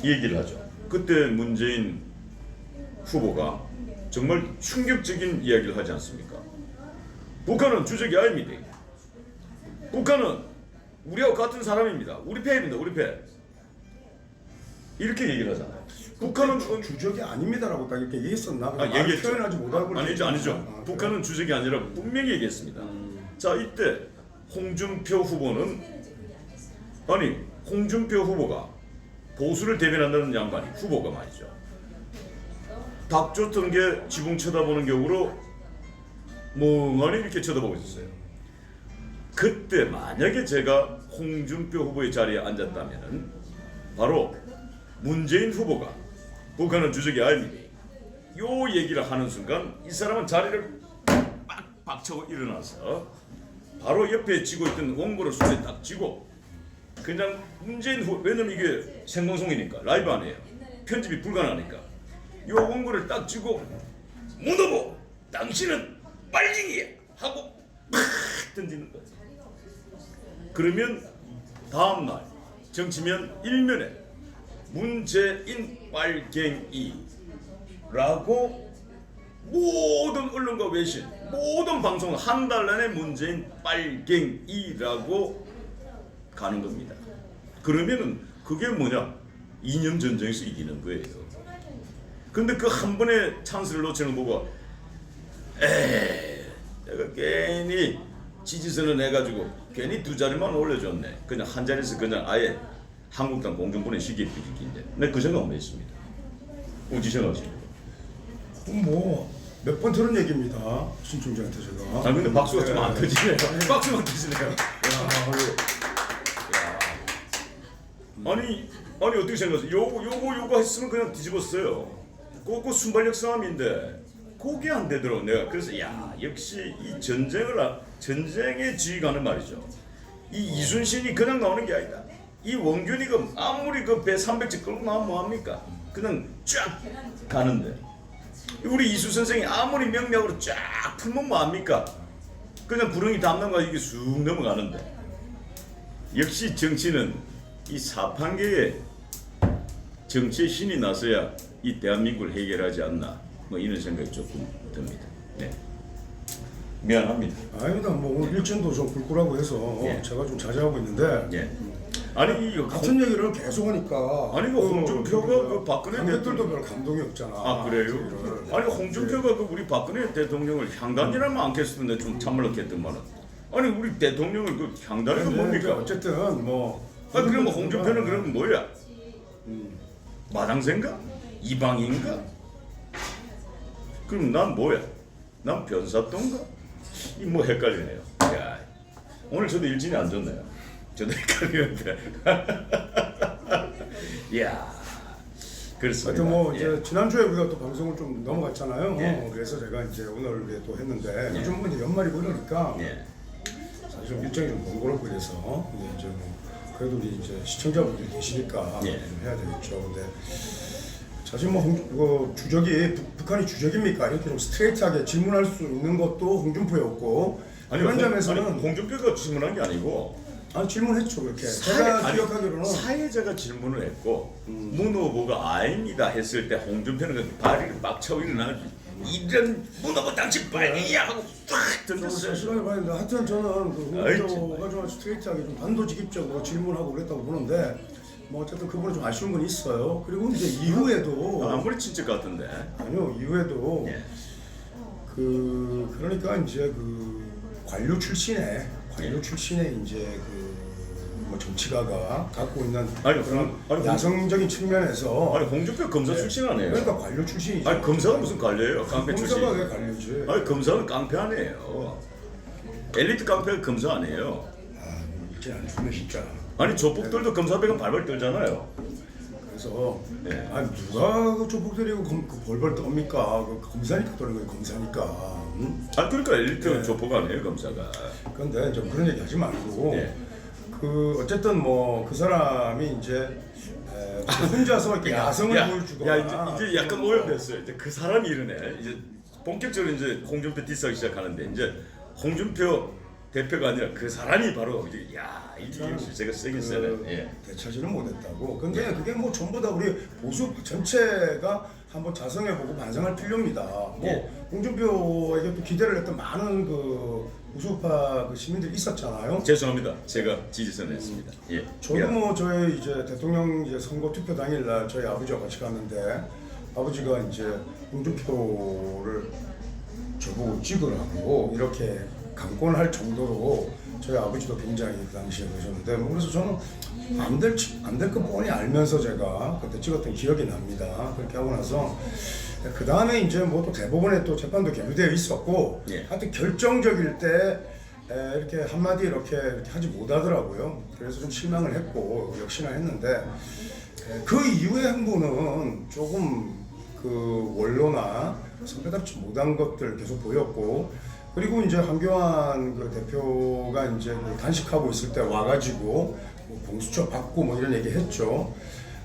이 얘기를 하죠. 그때 문재인 후보가 정말 충격적인 이야기를 하지 않습니까? 북한은 주적이 아닙니다. 북한은 우리와 같은 사람입니다. 우리 패입니다. 우리 패. 이렇게 얘기를 하잖아요. 북한은 주적이 아닙니다라고 딱 이렇게 얘기했었나? 얘기했죠. 표현하지 못하고 아니죠. 북한은 주적이 아니라 분명히 얘기했습니다. 자, 이때 홍준표 후보는 홍준표 후보가 보수를 대변한다는 양반이 후보가 말이죠. 닥쳤던 게 지붕 쳐다보는 격으로 멍하니 이렇게 쳐다보고 있었어요. 그때 만약에 제가 홍준표 후보의 자리에 앉았다면은 바로 문재인 후보가 북한은 주적이 아닙니다. 요 얘기를 하는 순간 이 사람은 자리를 빡 박차고 일어나서 바로 옆에 쥐고 있던 원고를 손에 딱 쥐고 그냥 문재인 후보, 왜냐면 이게 생방송이니까 라이브 아니에요. 편집이 불가능하니까 요 원고를 딱 쥐고 문후보 당신은 빨갱이야 하고 팍 던지는 거예요. 그러면 다음날 정치면 일면에 문재인 빨갱이라고 모든 언론과 외신 모든 방송 한 달 내내 문재인 빨갱이라고 가는 겁니다. 그러면은 그게 뭐냐? 이념 전쟁에서 이기는 거예요. 근데 그 한 번의 찬스를 놓치는 거 보고 내가 괜히 지지선을 내가지고 괜히 두 자리만 올려줬네. 그냥 한 자리에서 그냥 아예 한국당 공정보내 시기에 비기인데 내 그 생각은 했습니다. 어찌 생각하십니까? 몇 번 들은 얘기입니다. 신총장한테 제가. 근데 박수가 좀 안 터지네요. 박수만 터지네요. 아니 어떻게 생각하세요? 요거 했으면 그냥 뒤집었어요. 그거 순발력 싸움인데 그게 안 되더라고 내가. 그래서 역시 이 전쟁에 지휘관은 말이죠. 이 이순신이 그냥 나오는 게 아니다. 이 원균이가 아무리 그 배 300隻끌고 나오면 뭐합니까? 그냥 쫙 가는데 우리 이수 선생이 아무리 명량으로 쫙 풀면 뭐합니까? 그냥 구렁이 담는가 이게 쑥 넘어가는데 역시 정치는 이 사판계의 정치의 신이 나서야 이 대한민국을 해결하지 않나 뭐 이런 생각이 조금 듭니다. 네. 미안합니다. 아닙니다. 오늘 일정도 좀 굴굴하고 해서 제가 좀 자제하고 있는데 아니 이거 같은 얘기를 계속 하니까 아니 그 홍준표가 그 박근혜 관객들도 별 감동이 없잖아. 아 그래요? 아니 홍준표가 그 우리 박근혜 대통령을 향단이라면 안 겠었는데 좀 참을렀겠더만은 아니 우리 대통령을 그 향단이가 뭡니까? 어쨌든 그럼 홍준표는 그러면 뭐야? 마당새인가? 이방인가? 그럼 난 뭐야? 난 변사또인가? 이 뭐 헷갈리네요. 야, 오늘 저도 일진이 안 좋네요. 저도 헷갈리는데. 이야, 그렇습니다. 하여튼 이제 지난주에 우리가 또 방송을 좀 넘어갔잖아요. 그래서 제가 이제 오늘 또 했는데 요즘 이제 연말이고 이러니까 사실 좀 일정이 좀 번거롭고 이래서 이제 그래도 우리 이제 시청자분들이 계시니까 좀 해야 되겠죠. 근데 사실 주적이 북한이 주적입니까? 이렇게 좀 스트레이트하게 질문할 수 있는 것도 홍준표였고 그런 점에서는 홍준표가 질문한 게 아니고 질문했죠 그렇게. 제가 기억하기로는 사회자가 질문을 했고 문 후보가 아닙니다 했을 때 홍준표는 그 다리를 막 차고 일어나지 이런 문 후보 당신 빨갱이야 하고 팍 던졌어요. 시간을 봤는데 하여튼 저는 그 홍준표가 좀 스트레이트하게 좀 단도직입적으로 질문하고 그랬다고 보는데 뭐 어쨌든 그분은 좀 아쉬운 건 있어요. 그리고 이제 이후에도 아무리 친척 같은데. 아니요 이후에도 예. 그러니까 이제 관료 출신의 이제 뭐 정치가가 갖고 있는 아니, 그런 아니, 야성적인 측면에서 아니 홍준표 검사 출신 아니에요? 그러니까 관료 출신이죠. 아니 검사가 무슨 관료예요? 깡패 출신. 검사가 왜 관료지? 아니 검사는 깡패 아니에요. 엘리트 깡패가 검사 아니에요. 아 믿지 않네 진짜. 아니 조폭들도 검사배가 발발 떨잖아요. 그래서 예. 아니 누가 그 조폭 때리고 벌벌 떱니까? 검사니까 떠는 거예요 검사니까. 응? 아 그러니까 엘리트 네. 조폭 아니에요 검사가. 그런데 좀 그런 얘기 하지 말고 예. 어쨌든 뭐 그 사람이 이제 혼자서 이렇게 야성을 보여주거나 이제 약간 오염됐어요. 이제 그 사람이 이러네. 이제 본격적으로 이제 홍준표 디스하기 시작하는데 이제 홍준표 대표가 아니라 그 사람이 바로 이제 이게 제가 세긴 세네. 예. 되찾지는 못했다고. 근데 그게 뭐 전부 다 우리 보수 전체가 한번 자성해보고 반성할 필요입니다. 뭐 예. 홍준표에게 또 기대를 했던 많은 보수파 시민들이 있었잖아요. 죄송합니다. 제가 지지선 했습니다. 예. 저도 뭐 저희 이제 대통령 이제 선거 투표 당일날 저희 아버지와 같이 갔는데 아버지가 이제 홍준표를 저보고 찍으라고 이렇게 강권할 정도로 저희 아버지도 굉장히 그 당시에 그러셨는데 뭐 그래서 저는 안 될 거 뻔히 알면서 제가 그때 찍었던 기억이 납니다. 그렇게 하고 나서 그 다음에 이제 뭐 또 대법원에 또 재판도 계류되어 있었고 예. 하여튼 결정적일 때 이렇게 한마디 이렇게 하지 못하더라고요. 그래서 좀 실망을 했고 역시나 했는데 그 이후의 행보는 조금 원로나 선배답지 못한 것들 계속 보였고 그리고 이제 한교안 대표가 이제 단식하고 있을 때 와가지고 뭐 공수처 받고 뭐 이런 얘기 했죠.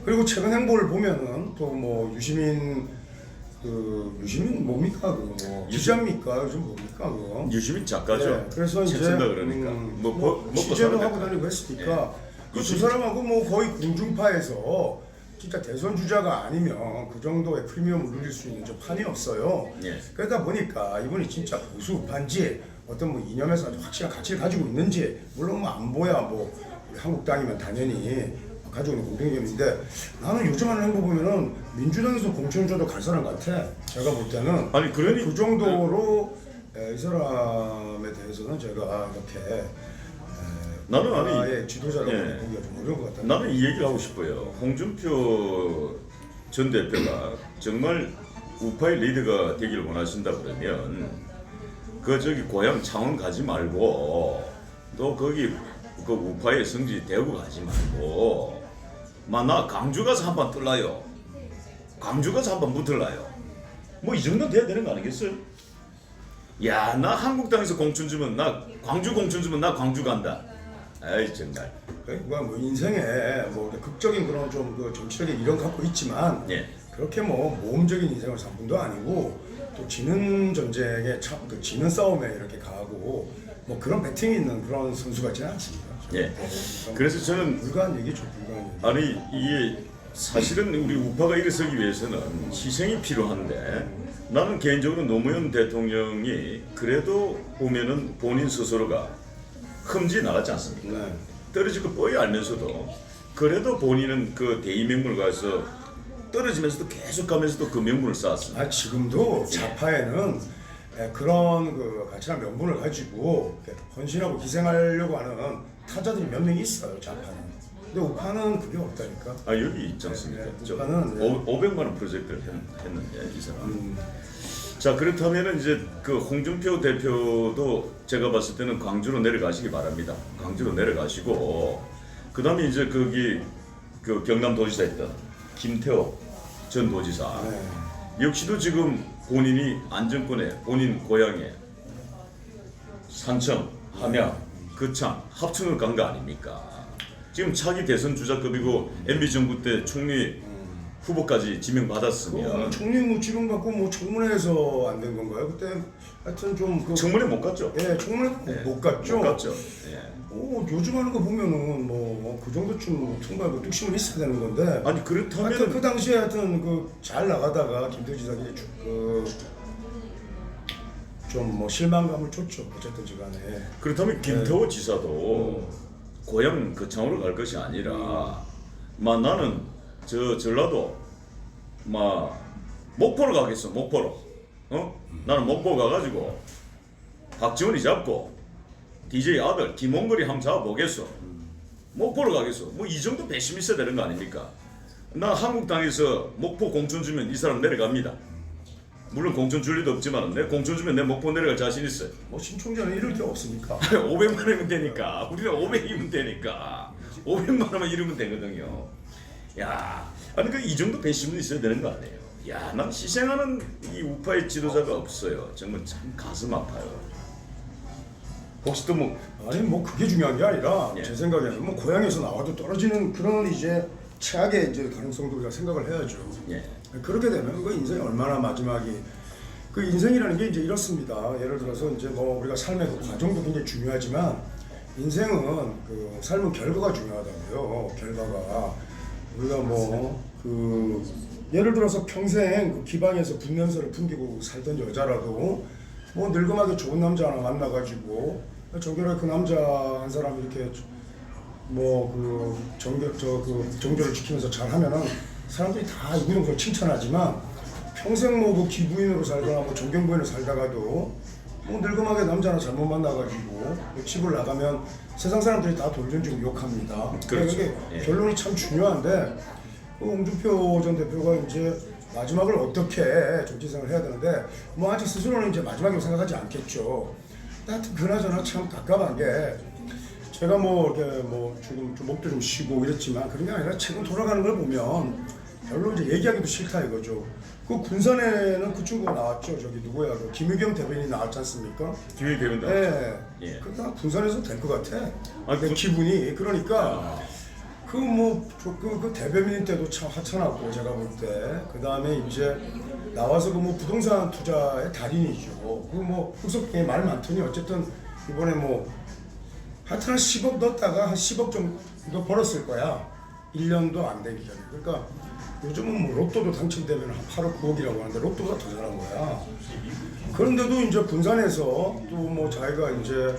그리고 최근 행보를 보면은 또 뭐 유시민 뭡니까 기자입니까 요즘 뭡니까 그거? 유시민 작가죠. 네, 그래서 이제 채쓴다 그러니까 먹고 취재도 사는 하고 데까지. 다니고 했으니까 예. 그 두 사람하고 뭐 거의 공중파에서 진짜 대선 주자가 아니면 그 정도의 프리미엄을 누릴 수 있는 좀 판이 없어요. 예. 그러다 보니까 이분이 진짜 보수파인지 어떤 뭐 이념에서 아주 확실한 가치를 가지고 있는지 물론 뭐 안보야 뭐 우리 한국당이면 당연히 가지고 있는 공동이념인데 나는 요즘 하는 행보 보면은 민주당에서 공천 줘도 갈 사람 같아. 제가 볼 때는 아니, 그러니- 그 정도로 이 사람에 대해서는 제가 이렇게 나는 아니 예, 지도자라고 예. 보기가 좀 어려운 것 같아요. 나는 이 얘기를 하고 싶어요. 홍준표 전 대표가 정말 우파의 리더가 되기를 원하신다 그러면 저기 고향 창원 가지 말고 또 거기 그 우파의 성지 대구 가지 말고 나 광주 가서 한번 뜰라요. 광주 가서 한번 붙을라요. 뭐 이 정도 돼야 되는 거 아니겠어요? 야, 나 한국당에서 공천 주면 나 광주 공천 주면 나 광주 간다. 아이 정말. 그러니까 뭐 인생에 뭐 극적인 그런 좀 정치적인 이런 갖고 있지만 예. 그렇게 뭐 모험적인 인생을 산 분도 아니고 또 지는 전쟁에 지는 싸움에 이렇게 가고 뭐 그런 배팅이 있는 그런 선수 같지는 않습니다. 예. 그래서 저는 불가한 얘기죠, 불가한 얘기. 아니 이게 사실은 우리 우파가 일어서기 위해서는 희생이 필요한데 나는 개인적으로 노무현 대통령이 그래도 보면은 본인 스스로가 흠지 나갔지 않습니까? 네. 떨어질 거 뻔히 알면서도 그래도 본인은 그 대의 명분을 가서 떨어지면서도 계속 가면서도 그 명분을 쌓았습니다. 지금도 좌파에는 그런 가치나 명분을 가지고 헌신하고 희생하려고 하는 타자들이 몇 명 있어요, 좌파는. 근데 우파는 그게 없다니까. 여기 있지 않습니까? 네, 저 우파는, 네. 500만 원 프로젝트를 했는데 이 사람. 자 그렇다면은 이제 그 홍준표 대표도 제가 봤을 때는 광주로 내려가시기 바랍니다. 광주로 내려가시고 그 다음에 이제 거기 그 경남도지사 했던 김태호 전 도지사 역시도 지금 본인이 안정권에 본인 고향에 산청, 함양, 거창 합천을 간 거 아닙니까? 지금 차기 대선 주자급이고 MB 정부 때 총리 후보까지 지명받았으면 총리 뭐 지금 갖고 뭐 청문회에서 안 된 건가요? 그때 하여튼 좀 청문회 못 갔죠? 예, 청문회 네. 못 갔죠. 못 갔죠. 예. 요즘 하는 거 보면은 그 정도쯤 통과하고 뚝심은 있어야 되는 건데. 아니 그렇다면 하여튼 그 당시에 하여튼 잘 나가다가 김태지사가 좀 뭐 실망감을 줬죠. 어쨌든지 간에. 그렇다면 김태호 지사도 고향 거창으로 갈 것이 아니라 나는 저 전라도 목포로 가겠어. 목포로. 나는 목포 가가지고 박지원이 잡고 DJ 아들 김홍걸이 한번 잡아보겠어. 목포로 가겠어. 뭐 이 정도 배심이 있어야 되는 거 아닙니까? 나 한국당에서 목포 공천 주면 이 사람 내려갑니다. 물론 공천 줄 리도 없지만 내 공천 주면 내 목포 내려갈 자신 있어요. 뭐 신총장은 이럴 게 없습니까? 500만 원이면 되니까. 우리는 500이면 되니까. 500만 원만 이루면 되거든요. 야, 아니 이 정도 배심은 있어야 되는 거 아니에요? 야, 난 희생하는 이 우파의 지도자가 없어요. 정말 참 가슴 아파요. 혹시 또 아니 뭐 그게 중요한 게 아니라 예. 제 생각에는 뭐 고향에서 나와도 떨어지는 그런 이제 최악의 이제 가능성도 우리가 생각을 해야죠. 예. 그렇게 되면 그 인생이 얼마나 마지막이 그 인생이라는 게 이제 이렇습니다. 예를 들어서 이제 뭐 우리가 삶의 그 과정도 굉장히 중요하지만 인생은 그 삶은 결과가 중요하다고요. 결과가 우리가 뭐 그 예를 들어서 평생 그 기방에서 분냄새를 풍기고 살던 여자라도 뭐 늙음하게 좋은 남자 하나 만나가지고 정결하게 그 남자 한 사람 이렇게 뭐 그 정조를 지키면서 잘하면은 사람들이 다 이구동성 칭찬하지만 평생 뭐 그 기부인으로 살거나 뭐 존경부인으로 살다가도 뭐 늙음하게 남자 하나 잘못 만나가지고 집을 나가면 세상 사람들이 다 돌전지고 욕합니다. 그렇죠. 그게 예. 결론이 참 중요한데 그 홍준표 전 대표가 이제 마지막을 어떻게 정치생활을 해야 되는데 뭐 아직 스스로는 이제 마지막이라고 생각하지 않겠죠. 하여튼 그나저나 참 갑갑한 게 제가 뭐 이렇게 뭐 지금 좀 목도 좀 쉬고 이랬지만 그런 게 아니라 최근 돌아가는 걸 보면 별로 이제 얘기하기도 싫다 이거죠. 그 군산에는 그 친구가 나왔죠. 저기 누구야? 그 김유경 대변인이 나왔지 않습니까? 김영희 대변인. 네. 예. 그러니까 군산에서 될 것 같아. 아니, 내 기분이 그러니까 그 뭐 그 대변인 때도 참 하찮았고 제가 볼 때 그 다음에 이제 나와서 그 뭐 부동산 투자의 달인이죠. 그 뭐 흑석동에 말 많더니 어쨌든 이번에 뭐 하여튼 한 10억 넣었다가 한 10억 정도 벌었을 거야. 1년도 안 되기 전에. 그러니까 요즘은 뭐 로또도 당첨되면 한 8억 9억이라고 하는데 로또가 더 잘한 거야. 그런데도 이제 군산에서 또 뭐 자기가 이제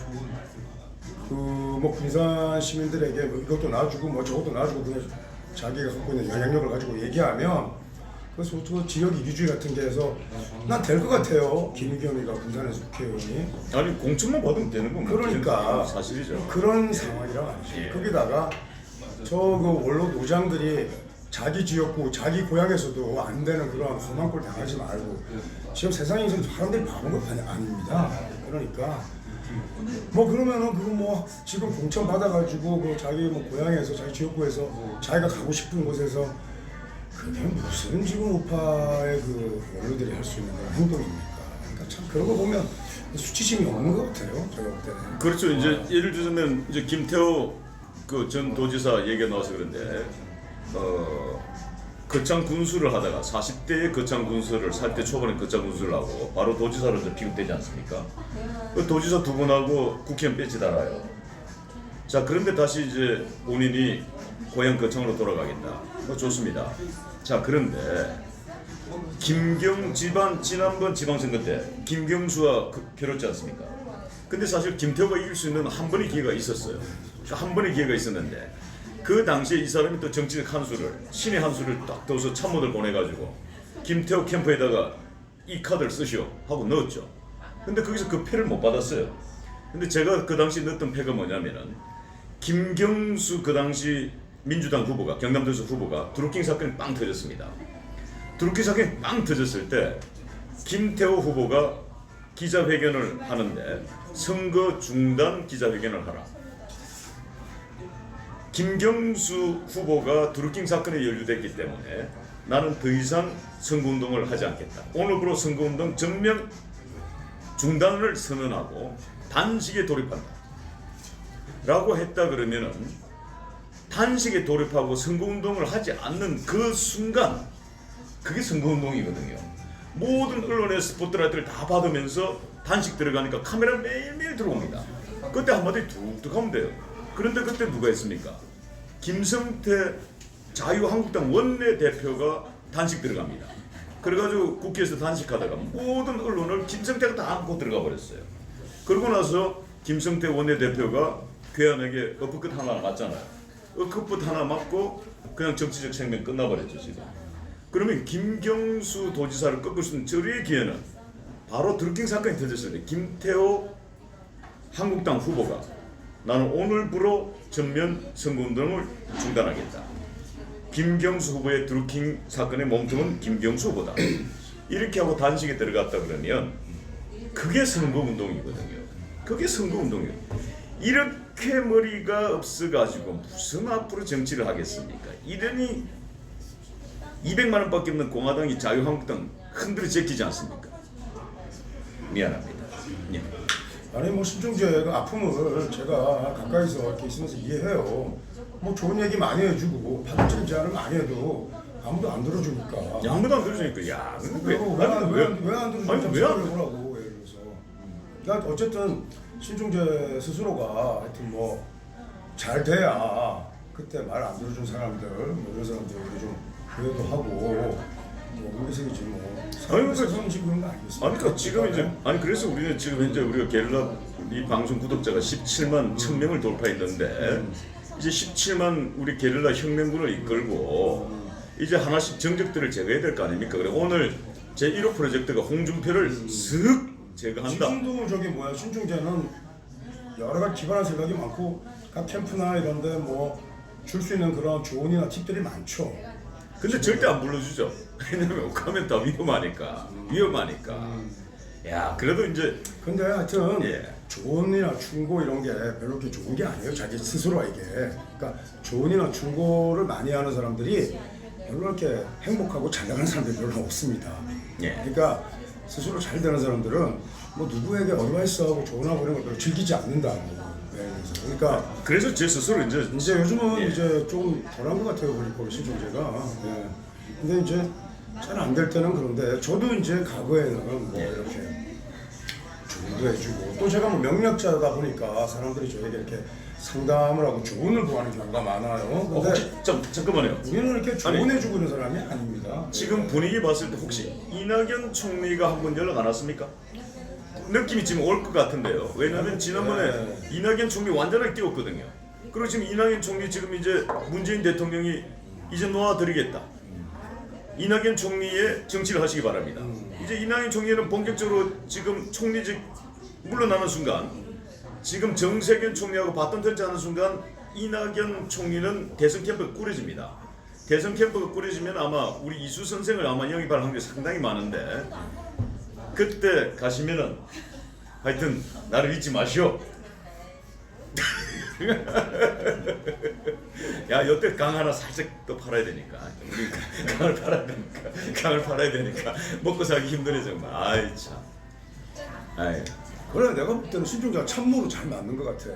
그 뭐 군산 시민들에게 뭐 이것도 놔주고 뭐 저것도 놔주고 그냥 자기가 갖고 있는 영향력을 가지고 얘기하면 그래서 그 지역 이기주의 같은 게 해서 난 될 것 같아요. 김의겸이가 군산에서 국회의원이 아니 공천만 받으면 되는 건 그러니까 사실이죠. 그런 상황이란 말이죠. 예. 거기다가 저 그 원로 노장들이 자기 지역구, 자기 고향에서도 안 되는 그런 험한 꼴 당하지 말고 지금 세상에서 사람들이 바본 거 아닙니다. 그러니까 뭐 그러면은 그거 뭐 지금 공천 받아가지고 그 자기 뭐 고향에서 자기 지역구에서 자기가 가고 싶은 곳에서 그게 무슨 지금 우파의 그 원로들이 할 수 있는 그런 행동입니까? 그러니까 참 그런 거 보면 수치심이 없는 것 같아요. 제가 볼 때는. 그렇죠. 이제 예를 들자면 이제 김태호 그 전 도지사 얘기가 나와서 그런데 거창 군수를 하다가 40대에 거창 군수를 40대 초반에 거창 군수를 하고 바로 도지사로 이제 비급되지 않습니까? 그 도지사 두 분하고 국회의원 배지 달아요. 자 그런데 다시 이제 본인이 고향 거창으로 돌아가겠다. 뭐 좋습니다. 자 그런데 지난번 지방선거 때 김경수와 겨뤘지 않습니까? 근데 사실 김태호가 이길 수 있는 한 번의 기회가 있었어요. 한 번의 기회가 있었는데 그 당시에 이 사람이 또 정치적 한수를 신의 한수를 딱 둬서 참모들 보내가지고 김태호 캠프에다가 이 카드를 쓰시오 하고 넣었죠. 근데 거기서 그 패를 못 받았어요. 근데 제가 그 당시 넣었던 패가 뭐냐면은 김경수 그 당시 민주당 후보가 경남도에서 후보가 드루킹 사건이 빵 터졌습니다. 드루킹 사건이 빵 터졌을 때 김태호 후보가 기자회견을 하는데 선거 중단 기자회견을 하라. 김경수 후보가 드루킹 사건에 연루됐기 때문에 나는 더 이상 선거운동을 하지 않겠다. 오늘부로 선거운동 전면 중단을 선언하고 단식에 돌입한다. 라고 했다 그러면은 단식에 돌입하고 선거운동을 하지 않는 그 순간 그게 선거운동이거든요. 모든 언론의 스포트라이트를 다 받으면서 단식 들어가니까 카메라 매일매일 들어옵니다. 그때 한마디 툭툭 하면 돼요. 그런데 그때 누가 했습니까? 김성태 자유한국당 원내대표가 단식 들어갑니다. 그래가지고 국회에서 단식하다가 모든 언론을 김성태가 다 안고 들어가 버렸어요. 그러고 나서 김성태 원내대표가 괴한에게 어퍼컷 하나 맞잖아요. 끝부터 하나 맞고 그냥 정치적 생명 끝나버렸죠 지금. 그러면 김경수 도지사를 꺾을 수 있는 저리의 기회는 바로 드루킹 사건이 터졌을 때 김태호 한국당 후보가 나는 오늘부로 전면 선거운동을 중단하겠다. 김경수 후보의 드루킹 사건의 몸통은 김경수 후보다. 이렇게 하고 단식에 들어갔다 그러면 그게 선거운동이거든요. 그게 선거운동이에요. 이렇게 머리가 없어가지고 무슨 앞으로 정치를 하겠습니까? 이러니 200만 원밖에 없는 공화당이 자유한국당 흔들어 제끼지 않습니까? 미안합니다. 예. 아니 뭐 신종재가 아픔을 제가 가까이서 이렇게 있으면서 이해해요. 뭐 좋은 얘기 많이 해주고 파격적인 제안을 많이 해도 아무도 안 들어주니까. 야, 아무도 안 들어주니까 야 왜안 들어주는지 왜 안 해보라고 예를 들어서. 그러니까 어쨌든 신종재 스스로가 하여튼 뭐 잘 돼야 그때 말 안 들어준 사람들 뭐 이런 사람들이 좀 후회도 하고 뭐 의색이지 뭐. 아니, 사람식 그런 거 아니겠습니까? 아니 그러니까 지금 이제 아니 그래서 우리는 지금 현재 우리가 게릴라 이 방송 구독자가 17만 1000명을 돌파했는데 이제 17만 우리 게릴라 혁명군을 이끌고 이제 하나씩 정적들을 제거해야 될 거 아닙니까? 그래 오늘 제 1호 프로젝트가 홍준표를 슥 제거한다. 지금도 저기 뭐야 신종재는 여러 가지 기발한 생각이 많고 각 캠프나 이런데 뭐 줄 수 있는 그런 조언이나 팁들이 많죠. 근데 절대 안 불러주죠. 왜냐면 가면 다 위험하니까. 야 그래도 이제 근데 하여튼 예. 조언이나 충고 이런 게 별로 그렇게 좋은 게 아니에요. 자기 스스로에게. 그러니까 조언이나 충고를 많이 하는 사람들이 별로 이렇게 행복하고 잘 나가는 사람들이 별로 없습니다. 예. 그러니까 스스로 잘 되는 사람들은 뭐 누구에게 어드바이스하고 조언하고 이런 걸 별로 즐기지 않는다고. 네, 그래서 제 스스로 이제 요즘은 예. 이제 좀 덜한 것 같아요. 보니까 신종재가. 네. 근데 이제 잘 안 될 때는 그런데 저도 이제 과거에는 뭐 이렇게 조언도 해주고 또 제가 뭐 명략자다 보니까 사람들이 저에게 이렇게 상담을 하고 조언을 구하는 경우가 많아요. 근데 혹시 잠깐만요. 우리는 이렇게 조언해주고 있는 사람이 아닙니다. 지금 분위기 봤을 때 혹시 이낙연 총리가 한 번 연락 안 왔습니까? 느낌이 지금 올 것 같은데요. 왜냐하면 지난번에 이낙연 총리 완전하게 띄웠거든요. 그리고 지금 이낙연 총리 지금 이제 문재인 대통령이 이제 놓아드리겠다. 이낙연 총리의 정치를 하시기 바랍니다. 이제 이낙연 총리는 본격적으로 지금 총리직 물러나는 순간 지금 정세균 총리하고 바톤 터치하는 순간 이낙연 총리는 대선 캠프가 꾸려집니다. 대선 캠프가 꾸려지면 아마 우리 이수 선생을 아마 영입할 확률이 상당히 많은데 그때 가시면은 하여튼 나를 잊지 마시오. 야, 여태 강 하나 살짝 또 팔아야 되니까 우리 강을 팔아야 되니까 먹고 살기 힘드네 정말. 아이 참. 아이. 그래 내가 볼 때는 신종재가 참모로 잘 맞는 것 같아.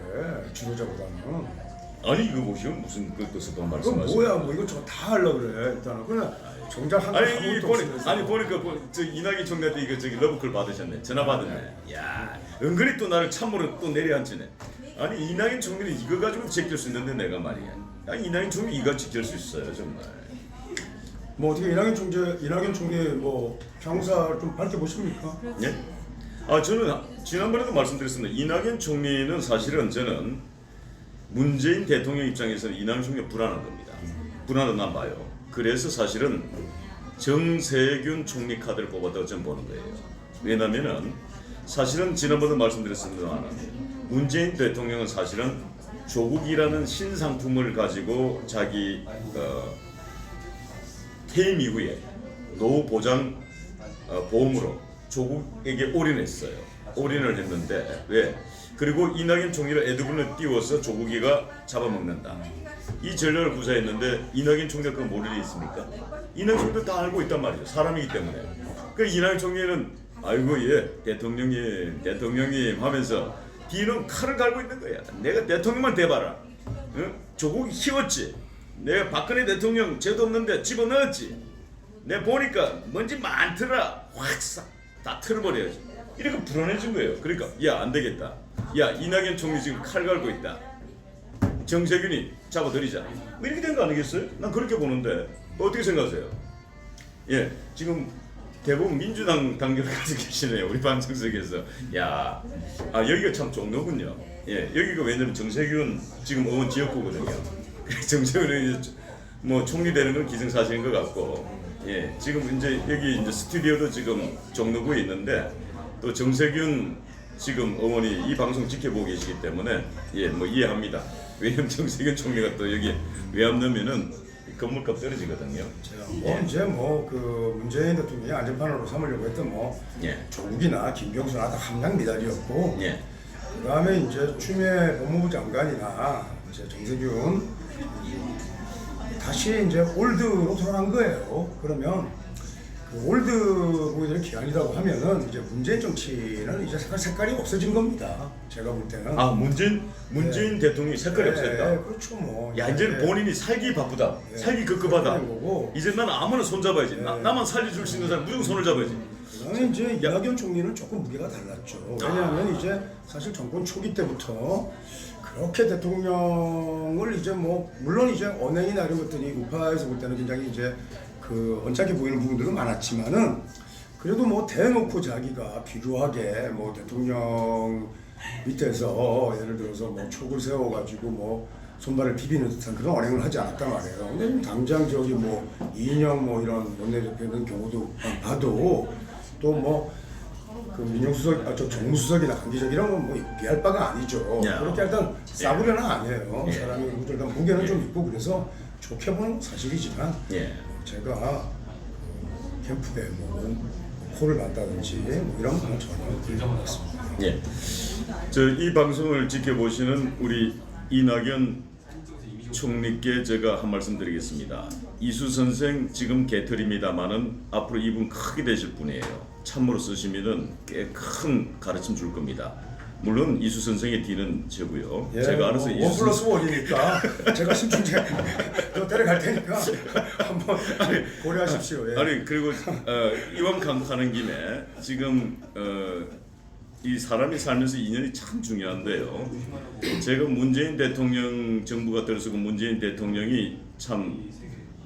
지도자보다는. 아니 이거 뭐시오? 무슨 그 스폰 그건 말씀하시는? 뭐야 뭐 이것저것 다 하려고 그래. 일단은 그냥 정작 한 아니 아무것도 보니 없으면서. 아니 보니까 저 이낙연 총리한테 이거 저기 러브콜 받으셨네. 전화 받았네. 야 은근히 또 나를 참모로 또 내려앉히네. 아니 이낙연 총리는 이거 가지고 제낄 수 있는데 내가 말이야. 아니 이낙연 총리 이거 지킬 수 있어요 정말. 뭐 어떻게 이낙연 총리 뭐 향사 좀 밝혀보십니까? 예? 아 저는 지난번에도 말씀드렸습니다. 이낙연 총리는 사실은 저는 문재인 대통령 입장에서는 이낙연 총리가 불안한 겁니다. 불안하단 봐요. 그래서 사실은 정세균 총리 카드를 뽑았다고 저는 보는 거예요. 왜냐면은 사실은 지난번에도 말씀드렸습니다만 문재인 대통령은 사실은 조국이라는 신상품을 가지고 자기 퇴임 이후에 노후 보장 보험으로 조국에게 올인했어요. 올인을 했는데 왜? 그리고 이낙연 총리를 애드분을 띄워서 조국이가 잡아먹는다. 이 전략을 구사했는데 이낙연 총리가 그걸 모를 일이 있습니까? 이낙연 총리도 다 알고 있단 말이죠. 사람이기 때문에. 그 이낙연 총리는 아이고 예 대통령님 하면서 뒤는 칼을 갈고 있는 거야. 내가 대통령만 돼봐라. 응? 조국이 키웠지. 내가 박근혜 대통령 죄도 없는데 집어넣었지. 내가 보니까 먼지 많더라. 확 싹 다 틀어버려야지. 이렇게 불안해진 거예요. 그러니까 야 안 되겠다. 야 이낙연 총리 지금 칼 갈고 있다. 정세균이 잡아들이자. 뭐 이렇게 된 거 아니겠어요? 난 그렇게 보는데 어떻게 생각하세요? 예, 지금 대부분 민주당 당규를 가지고 계시네요. 우리 방청석에서. 야, 여기가 참 종로군요. 예, 여기가 왜냐면 정세균 지금 의원 지역구거든요. 정세균은 이제 뭐 총리 되는 건 기승사실인 것 같고, 예, 지금 이제 여기 이제 스튜디오도 지금 종로구에 있는데 또 정세균 지금 어머니 이 방송 지켜보고 계시기 때문에 예, 뭐 이해합니다. 왜냐면 정세균 총리가 또 여기 외압 넣으면은 건물값 떨어지거든요. 뭐 이제 뭐 그 문재인 대통령이 안전판으로 삼으려고 했던 뭐 예. 조국이나 김경수나 다 함량미달이었고 예. 그다음에 이제 추미애 법무부 장관이나 이제 정세균 다시 이제 올드로 돌아간 거예요. 그러면 그 올드 보이들의 기한이라고 하면은 이제 문재인 정치는 이제 색깔이 없어진 겁니다. 제가 볼 때는. 아 문재인 대통령이 색깔이 없어졌다. 그렇죠 뭐. 야 이제는 본인이 살기 바쁘다, 살기 급급하다. 거고. 이제 나는 아무나 손 잡아야지. 나만 살려줄 수 있는 사람 무조건 손을 잡아야지. 그다음에 이제 이낙연 총리는 조금 무게가 달랐죠. 왜냐하면 이제 사실 정권 초기 때부터 그렇게 대통령을 이제 뭐 물론 이제 언행이나 이런 것들이 우파에서 볼 때는 굉장히 이제 그 언짢게 보이는 부분들은 많았지만은 그래도 뭐 대놓고 자기가 비루하게 뭐 대통령 밑에서 예를 들어서 뭐 촉을 세워가지고 뭐 손발을 비비는 듯한 그런 언행을 하지 않았단 말이에요. 근데 지금 당장 저기 뭐 이인영 뭐 이런 원내대표는 경우도 봐도 또 뭐 그 민정수석, 저 정무수석이나 강기석 이런 건 뭐 비할 바가 아니죠. 야. 그렇게 일단 싸구려는 아니에요. 예. 사람이 일단 무게는 좀 있고 그래서 좋게 보는 건 사실이지만 예. 제가 그 캠프에 뭐 콜을 받다든지 뭐 이런 거는 전혀 들지 않았습니다. 예. 저 이 방송을 지켜보시는 우리 이낙연 총리께 제가 한 말씀 드리겠습니다. 이수 선생 지금 개털입니다만은 앞으로 이분 크게 되실 분이에요. 참모로 쓰시면은 꽤 큰 가르침 줄 겁니다. 물론 이수 선생의 뒤는 저고요. 예, 제가 알아서 원 플러스 원이니까 제가 심층제 저 데려갈 테니까 한번 고려하십시오. 예. 아니 그리고 이왕 강하는 김에 지금 이 사람이 살면서 인연이 참 중요한데요. 제가 문재인 대통령 정부가 들어서고 문재인 대통령이 참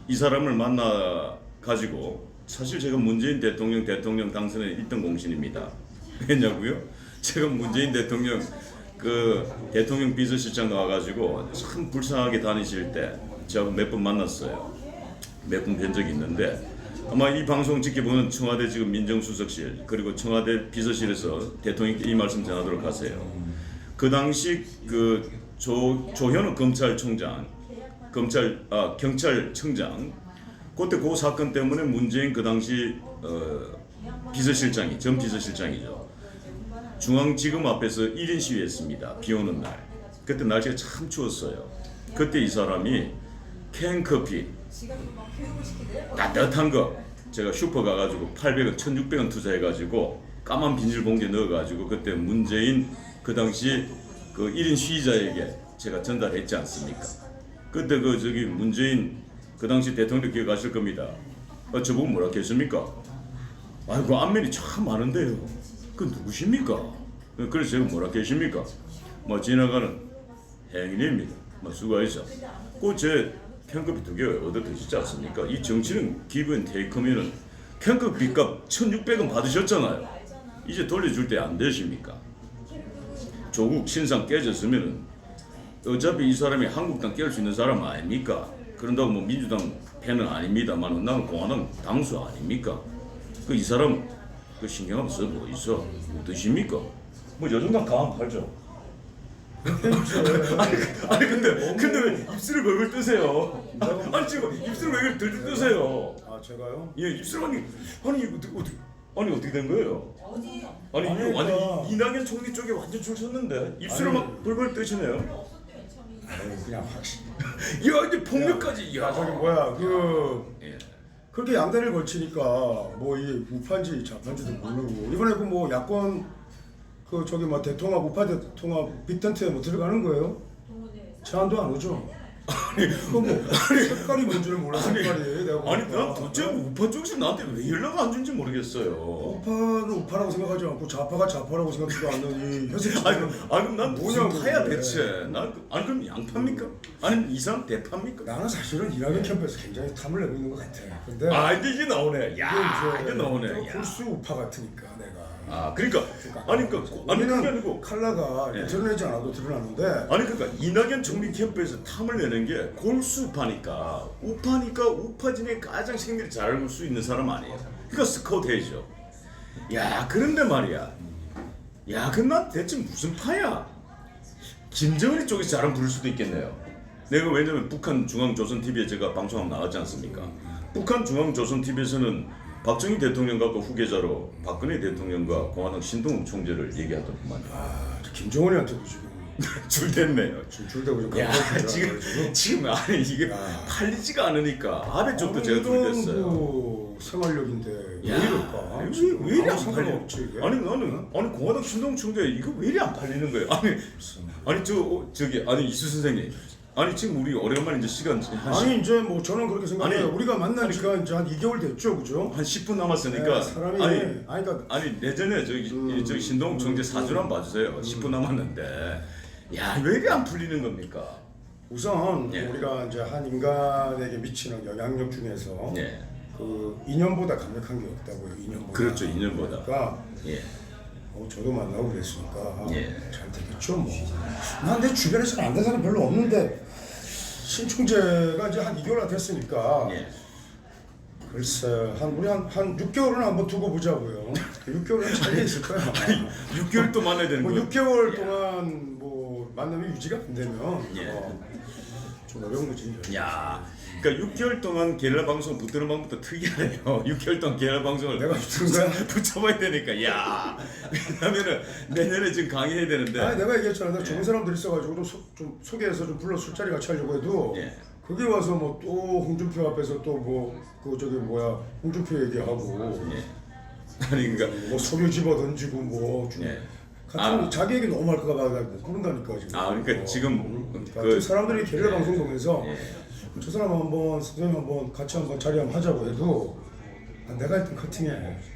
이 사람을 만나 가지고 사실 제가 문재인 대통령 당선에 1등 공신입니다. 왜냐고요? 제가 문재인 대통령 그 대통령 비서실장 나와가지고 참 불쌍하게 다니실 때 제가 몇 번 만났어요. 몇 번 뵌 적이 있는데 아마 이 방송 지켜보는 청와대 지금 민정수석실 그리고 청와대 비서실에서 대통령께 이 말씀 전하도록 하세요. 그 당시 그 조현우 검찰총장 경찰청장 그때 그 사건 때문에 문재인 그 당시 비서실장이 전 비서실장이죠. 중앙지검 앞에서 1인 시위했습니다. 비 오는 날. 그때 날씨가 참 추웠어요. 그때 이 사람이 캔커피 따뜻한 거 제가 슈퍼 가가지고 800원, 1600원 투자해가지고 까만 비닐봉지에 넣어가지고 그때 문재인 그 당시 그 1인 시위자에게 제가 전달했지 않습니까? 그때 그 저기 문재인 그 당시 대통령 기억하실 겁니다. 저보고 뭐라 했습니까? 아이고 안면이 참 많은데요. 그 누구십니까? 그래서 제가 뭐라 했습니까? 뭐 지나가는 행인입니다. 뭐 수고하셨어. 그제 캔커피 2개 얻어 드시지 않습니까? 이 정치는 기분 테이크면은 캔커피 값 1,600원 받으셨잖아요. 이제 돌려줄 때 안 되십니까? 조국 신상 깨졌으면은 어차피 이 사람이 한국당 깰 수 있는 사람 아닙니까? 그런다고 뭐 민주당 팬은 아닙니다만 나는 공화당 당수 아닙니까? 그 이 사람 그 신경 한번 써보고 있어. 어떠십니까? 뭐 여전당 강한 팔죠. 아니 근데 왜 입술을 벌벌 뜨세요? 아니 지금 입술을 왜 들들 뜨세요? 아 제가요? 예 입술 아니 어떻게 된 거예요? 아니 이거 그러니까. 완전 이낙연 총리 쪽에 완전 줄 섰는데 입술을 막 벌벌 뜨시네요. 그냥 확실히. 야 이제 폭력까지 야 저기 뭐야 그 예. 그렇게 양다리를 걸치니까 뭐 이 우파인지 좌파인지도 모르고 이번에 그 뭐 야권 그 저기 뭐 대통합 우파 대통합 빅텐트에 뭐 들어가는 거예요? 제안도 안 오죠. 그거 뭐 색깔이 뭔지를 몰라 색깔이 내가 아니 보니까. 난 도대체 우파 쪽에서 나한테 왜 연락 안 준지 모르겠어요. 우파는 우파라고 생각하지 않고 좌파가 좌파라고 생각지도 않는 이 혈색 아니 그럼 난 무슨 뭐냐고 파야 그게. 대체? 아니 그럼 양파입니까? 아니면 이상 대파입니까? 나는 사실은 이낙연 캠프에서 굉장히 탐을 내고 있는 것 같아. 근데 아 이게 나오네. 야 이게 나오네. 야. 홀수 우파 같으니까 내가. 아 그러니까 아니 그게 우리는 아니고 칼라가 예. 드러내지 않아도 드러나는데 아니 그러니까 이낙연 총리 캠프에서 탐을 되는 게 골수파니까 우파니까 우파 중에 가장 생리를 잘 알 수 있는 사람 아니에요. 그러니까 스카우트 해야죠. 야 그런데 말이야. 야 그난 대체 무슨 파야? 김정은이 쪽에서 잘하면 부를 수도 있겠네요. 내가 왜냐면 북한 중앙조선TV에 제가 방송하고 나왔지 않습니까? 북한 중앙조선TV에서는 박정희 대통령과 그 후계자로 박근혜 대통령과 공화당 신동욱 총재를 얘기하더구만요. 저 김정은이한테도 지금 줄댔네요. 줄대고 좀 야 지금 아니 이게 팔리지가 않으니까 아베 쪽도 제가 줄댔어요. 생활력인데 왜 야, 이럴까? 왜 이리 안 상관없지, 팔려? 이게? 아니 나는 공화당 신동욱 총재 이거 왜 이리 안 팔리는 거예요? 아니 저기 이수 선생님. 아니 지금 우리 오랜만에 이제 시간 아니 이제 뭐 저는 그렇게 생각해요. 아니, 우리가 만난 지가 이제 한 2개월 됐죠, 그죠? 한 10분 남았으니까 네, 사람이 그러니까 내전에 저기 신동욱 총재 사주 한번 봐주세요. 10분 남았는데 야 왜 이리 안 풀리는 겁니까? 우선 예. 우리가 이제 한 인간에게 미치는 영향력 중에서 예. 그 인연보다 강력한 게 없다고요. 인연보다. 그렇죠, 인연보다. 그러니까 예. 저도 만나고 그랬으니까 예. 잘 되겠죠 뭐. 난 내 주변에 잘 안 된 사람 별로 없는데 신총재가 이제 한 2개월 됐으니까 예. 글쎄 우리 한 6개월은 한번 두고 보자고요. 6개월은 잘 돼 있을 거야. 6개월 또 만나야 되는 뭐 거예요. 6개월 예. 동안 뭐 만남이 유지가 안 되면 예. 좀 어려운 거지. 야, 그러니까 6개월 동안 게릴라 방송 붙드는 방법도 특이하네요. 6개월 동안 게릴라 방송을 내가 붙는 거야? 붙여봐야 되니까. 야, 왜냐면은 내년에 지금 강의해야 되는데. 아니 내가 얘기했잖아. 내가 좋은 사람들 있어가지고 좀 소개해서 좀 불러 술자리 같이 하려고 해도 예. 거기 와서 뭐 또 홍준표 앞에서 또 뭐 그 저기 뭐야 홍준표 얘기하고 예. 아니 그러니까 뭐 소류 집어 던지고 뭐 좀 예. 같은 자기 얘기 너무 할까 봐 못 그런다니까 지금. 그러니까 지금 그러니까 그 사람들이 게릴라 예. 방송 보면서 예. 저 사람 한번 선생님 한번 같이 한번 자리 한번 하자고 해도 내가 일단 커팅해.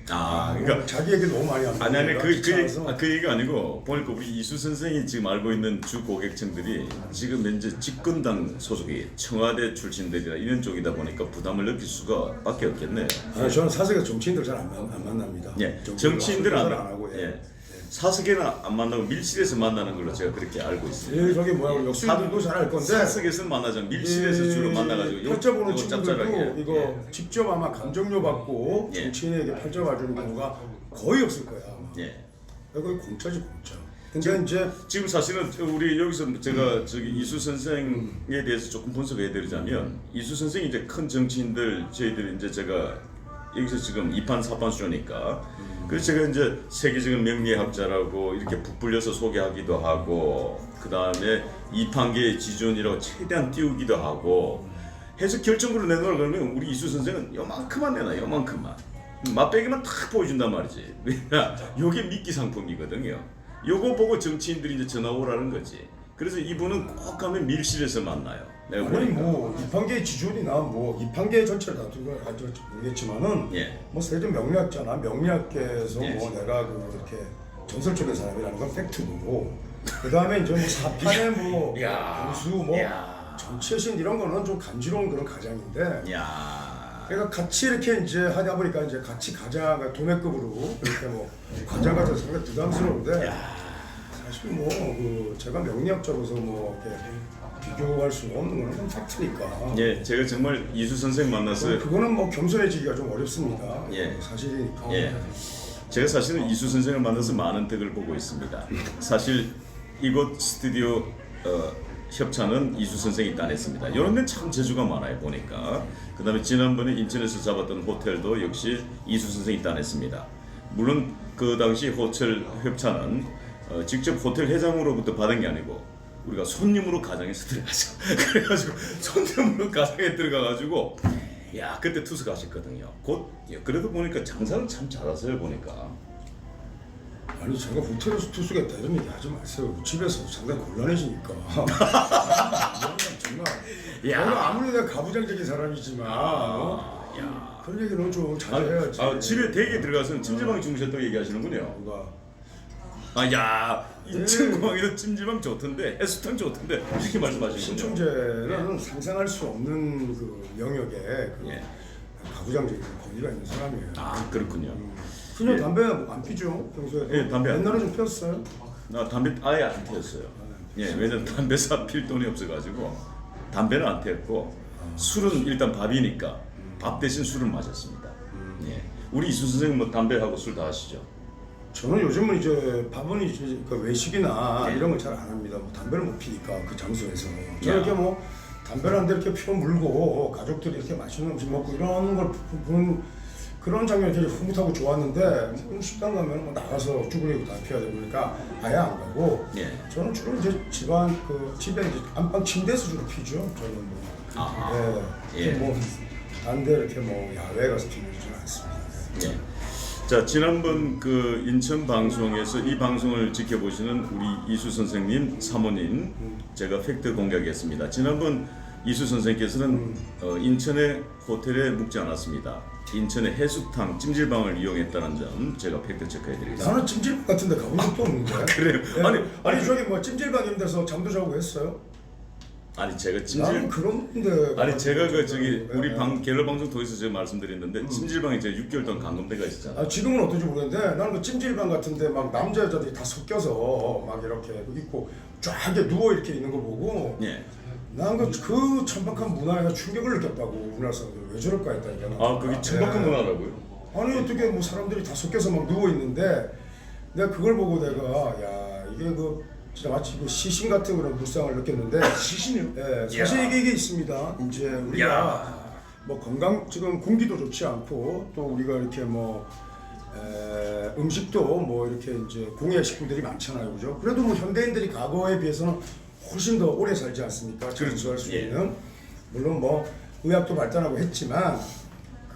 그러니까 자기 얘기 너무 많이 한다. 아니 그 얘기가 아니고 보니까 우리 이수 선생이 지금 알고 있는 주 고객층들이 지금 현재 집권당 소속이 청와대 출신들이라 이런 쪽이다 보니까 부담을 느낄 수가 밖에 없겠네요. 저는 사석에서 정치인들 잘 안 만납니다. 예, 정치인들 안 하고. 예. 사석에는 안 만나고 밀실에서 만나는 걸로 제가 그렇게 알고 있습니다. 저기 뭐야 역수인들도 잘 알 건데 사석에서 만나자 밀실에서 주로 만나가지고 팔자 보는 요거 친구들도 짭짤하게. 이거 예. 직접 아마 감정료 받고 예. 정치인에게 팔자 봐주는 경우가 거의 없을 거야. 아마. 예. 거의 공짜지 공짜. 근데 이제 지금 사실은 우리 여기서 제가 저기 이수 선생에 대해서 조금 분석해드리자면 이수 선생이 이제 큰 정치인들 저희들이 이제 제가 여기서 지금 2판 4판 쇼니까 그래서 제가 이제 세계적인 명리학자라고 이렇게 부풀려서 소개하기도 하고 그 다음에 2판계의 지존이라고 최대한 띄우기도 하고 해서 결정으로 내놓으라 그러면 우리 이수 선생은 요만큼만 내놔 요만큼만 맛배기만 탁 보여준단 말이지. 왜냐 요게 미끼 상품이거든요. 요거 보고 정치인들이 이제 전화 오라는 거지. 그래서 이분은 꼭 가면 밀실에서 만나요. 내가 아니 보니까. 뭐 이판계 지존이나 뭐 이판계 전체를 다 두고 모르겠지만은 예. 뭐 세종 명리학자나 명리학계에서 예. 뭐 내가 이렇게 전설적인 사람이라는 건 팩트고 그 다음에 이제 뭐 사판에 뭐 야. 교수 뭐 야. 정치의 신 이런 거는 좀 간지러운 그런 가장인데 야. 그러니까 같이 이렇게 이제 하다 보니까 이제 같이 가자 도매급으로 이렇게 뭐 과자가 더 상당히 부담스러운데 사실 뭐 그 제가 명리학자로서 뭐 이렇게 비교할 수 없는 거는 팩트니까. 예, 제가 정말 이수 선생 만나서 그거는 뭐 겸손해지기가 좀 어렵습니다. 예. 사실이니까. 예. 제가 사실은 이수 선생을 만나서 많은 덕을 보고 있습니다. 사실 이곳 스튜디오 협찬은 이수 선생이 따냈습니다. 이런 데는 참 재주가 많아요 보니까. 그 다음에 지난번에 인천에서 잡았던 호텔도 역시 이수 선생이 따냈습니다. 물론 그 당시 호텔 협찬은 직접 호텔 회장으로부터 받은 게 아니고 우리가 손님으로 가정에서 들어가죠. 그래가지고 손님으로 가정에 들어가가지고 야 그때 투숙하셨거든요. 곧 그래도 보니까 장사를 참 잘하세요 보니까. 아니 제가 호텔에서 투숙했다 이런 얘기 하지 마세요. 집에서 상당히 곤란해지니까. 정말. 야. 내가 아무리 내가 가부장적인 사람이지만 야. 그런 얘기는 좀 자제해야지. 집에 댁에 들어가서 찜질방에 주무셨다고 얘기하시는군요. 누가 야 인천공항에서 찜질방 좋던데 해수탕 좋던데 이렇게 말씀하시는군요. 신총재는 상상할 수 없는 그 영역에 그 예. 가부장적인 권위가 있는 사람이에요. 그렇군요. 그냥 예. 담배 안 피죠 평소에? 예, 담배 안 옛날에 좀 피웠어요. 나 담배 아예 안 피웠어요. 예, 왜냐면 담배 사 필 돈이 없어가지고 담배는 안 피웠고 술은 일단 밥이니까 밥 대신 술을 마셨습니다. 예. 우리 이수 선생님 뭐 담배하고 술 다 하시죠? 저는 요즘은 이제 밥은 이제 그 외식이나 네. 이런 걸 잘 안 합니다. 뭐 담배를 못 피니까 그 장소에서 야. 저렇게 뭐 담배를 한 대 이렇게 피워 물고 가족들이 이렇게 맛있는 음식 먹고 이런 걸 보는 그런 장면이 되게 흐뭇하고 좋았는데 식당 가면 뭐 나가서 쭈그리고 다 피워야 되고 그러니까 아예 안 가고 예. 저는 주로 이제 집안 그 집에 이제 안방 침대에서 주로 피죠. 저는 뭐 아하. 예. 뭐 다른데 이렇게 뭐 야외 가서 피는 지 않습니다. 예. 자, 지난번 그 인천 방송에서 이 방송을 지켜보시는 우리 이수 선생님 사모님 제가 팩트 공개하겠습니다. 지난번 이수 선생님께서는 인천의 호텔에 묵지 않았습니다. 인천의 해수탕 찜질방을 이용했다는 점 제가 팩트 체크해드리겠습니다. 나는 찜질방 같은데 가본 적도 없는데. 그래요? 예. 아니 저기 뭐 찜질방 이런 데서 잠도 자고 했어요? 아니 제가 나는 그런데. 아니 제가 그 저기 예. 우리 갤러 방송 통해서 제가 말씀드렸는데 찜질방에 제가 6개월 동안 간 데가 있었잖아요. 아, 지금은 어떤지 모르겠는데 나는 그 찜질방 같은데 막 남자 여자들이 다 섞여서 막 이렇게 있고 쫙 이렇게 누워 이렇게 있는 거 보고 예. 나는 그 천박한 문화에 충격을 느꼈다고 우리나라 사람들이 왜 저럴까 했다니까. 아 그게 천박한 예. 문화라고요? 아니 어떻게 뭐 사람들이 다 섞여서 막 누워 있는데 내가 그걸 보고 내가 야 이게 그 진짜 마치 그 시신 같은 그런 불상을 느꼈는데 시신이요? 예, 사실 이게 있습니다. 이제 우리가 야. 뭐 건강 지금 공기도 좋지 않고 또 우리가 이렇게 뭐 음식도 뭐 이렇게 이제 공해 식품들이 많잖아요, 그죠? 그래도 뭐 현대인들이 과거에 비해서는 훨씬 더 오래 살지 않습니까? 장수할 수 예. 있는 물론 뭐 의학도 발달하고 했지만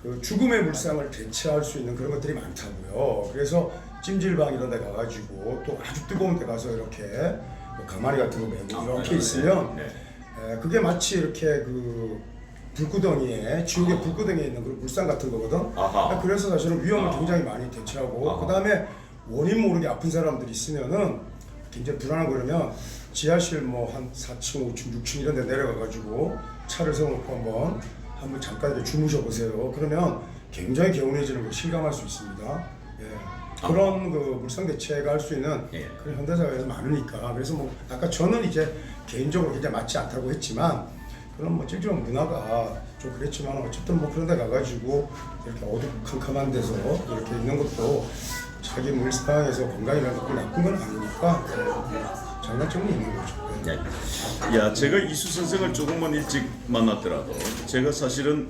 그 죽음의 물상을 대체할 수 있는 그런 것들이 많다고요. 그래서 찜질방 이런 데 가가지고 또 아주 뜨거운 데 가서 이렇게 뭐 가마리 같은 거 메고 이렇게 있으면 네. 그게 마치 이렇게 그 불구덩이에 지옥의 불구덩이에 있는 그런 물상 같은 거거든. 아하. 그래서 사실은 위험을 굉장히 많이 대체하고 아하. 그 다음에 원인 모르게 아픈 사람들이 있으면은 굉장히 불안하고 그러면 지하실 뭐 한 4층, 5층, 6층 이런 데 내려가가지고 차를 세워놓고 한번 잠깐 이렇게 주무셔 보세요. 그러면 굉장히 개운해지는 걸 실감할 수 있습니다. 예. 그런 그 물상 대체가 할 수 있는 예. 그런 현대사회에서 많으니까 그래서 뭐 아까 저는 이제 개인적으로 굉장히 맞지 않다고 했지만 그런 뭐 찜질방 문화가 좀 그랬지만 어쨌든 뭐 그런 데 가가지고 이렇게 어두컴컴한 데서 이렇게 있는 것도 자기 물상에서 건강이라는 거 나쁜 건 아니니까 장단점은 있는 거죠. 네. 네. 야, 제가 이수 선생을 조금만 일찍 만났더라도 제가 사실은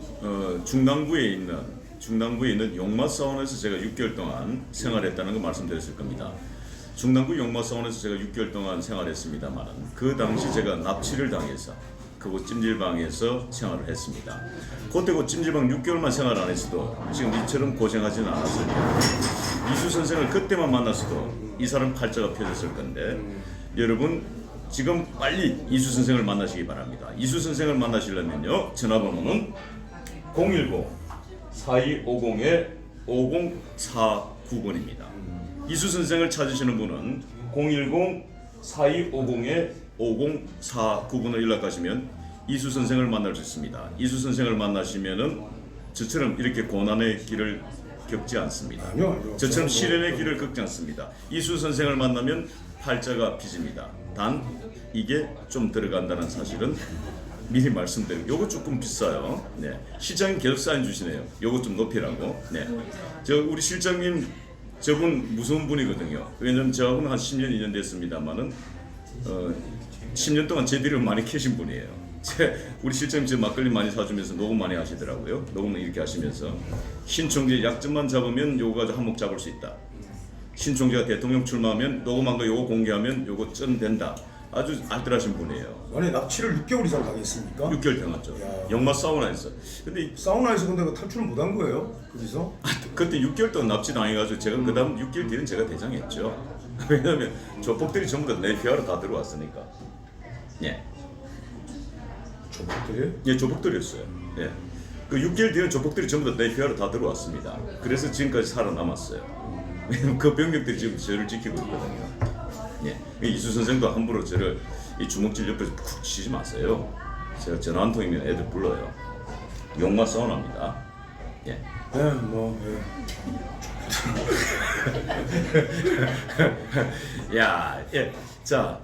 중랑구에 있는 용마 사원에서 제가 6개월 동안 생활했다는 거 말씀드렸을 겁니다. 중랑구 용마 사원에서 제가 6개월 동안 생활했습니다만 그 당시 제가 납치를 당해서 그곳 찜질방에서 생활을 했습니다. 그때 그 찜질방 6개월만 생활 안 했어도 지금 이처럼 고생하지는 않았을 거예요. 이수 선생을 그때만 만났어도 이 사람 팔자가 펴졌을 건데 여러분 지금 빨리 이수 선생을 만나시기 바랍니다. 이수 선생을 만나시려면요 전화번호는 010-4250-5049번입니다. 이수 선생을 찾으시는 분은 010-4250-5049번을 연락하시면 이수 선생을 만날 수 있습니다. 이수 선생을 만나시면은 저처럼 이렇게 고난의 길을 겪지 않습니다. 아니요. 저처럼 시련의 길을 겪지 않습니다. 이수 선생을 만나면 팔자가 빚습니다. 단 이게 좀 들어간다는 사실은 미리 말씀드리고 요거 조금 비싸요. 네. 시장님 계속 사인 주시네요. 요거 좀 높이라고. 네. 저 우리 실장님 저분 무서운 분이거든요. 왜냐면 저하고는 한 10년 2년 됐습니다만은 10년 동안 제 뒤를 많이 캐신 분이에요. 우리 실장님 제 막걸리 많이 사주면서 녹음 많이 하시더라고요. 녹음을 이렇게 하시면서 신총재 약점만 잡으면 요거 가지고 한몫 잡을 수 있다. 신총재가 대통령 출마하면 녹음한 거 요거 공개하면 요거 쩐 된다. 아주 알뜰하신 분이에요. 아니 납치를 6개월 이상 당했습니까? 6개월 당했죠. 야. 영마 사우나에서. 근데 사우나에서 근데 그 탈출을 못한 거예요? 거기서? 그때 6개월 동안 납치 당해가지고 제가 그 다음 6개월 뒤는 제가 대장했죠. 왜냐면 조폭들이 전부 다 내 휘하러 다 들어왔으니까. 예. 조폭들이? 예, 조폭들이었어요. 예. 그 6개월 뒤에 조폭들이 전부 다 내 휘하러 다 들어왔습니다. 그래서 지금까지 살아남았어요. 왜냐면 그 병력들이 지금 저를 지키고 있거든요. 예. 이수 선생도 함부로 저를 이 주먹질 옆에서 쿡 치지 마세요. 제가 전화 한 통이면 애들 불러요. 용마 사우나입니다. 예. 네, 뭐. 예. 야, 예. 자,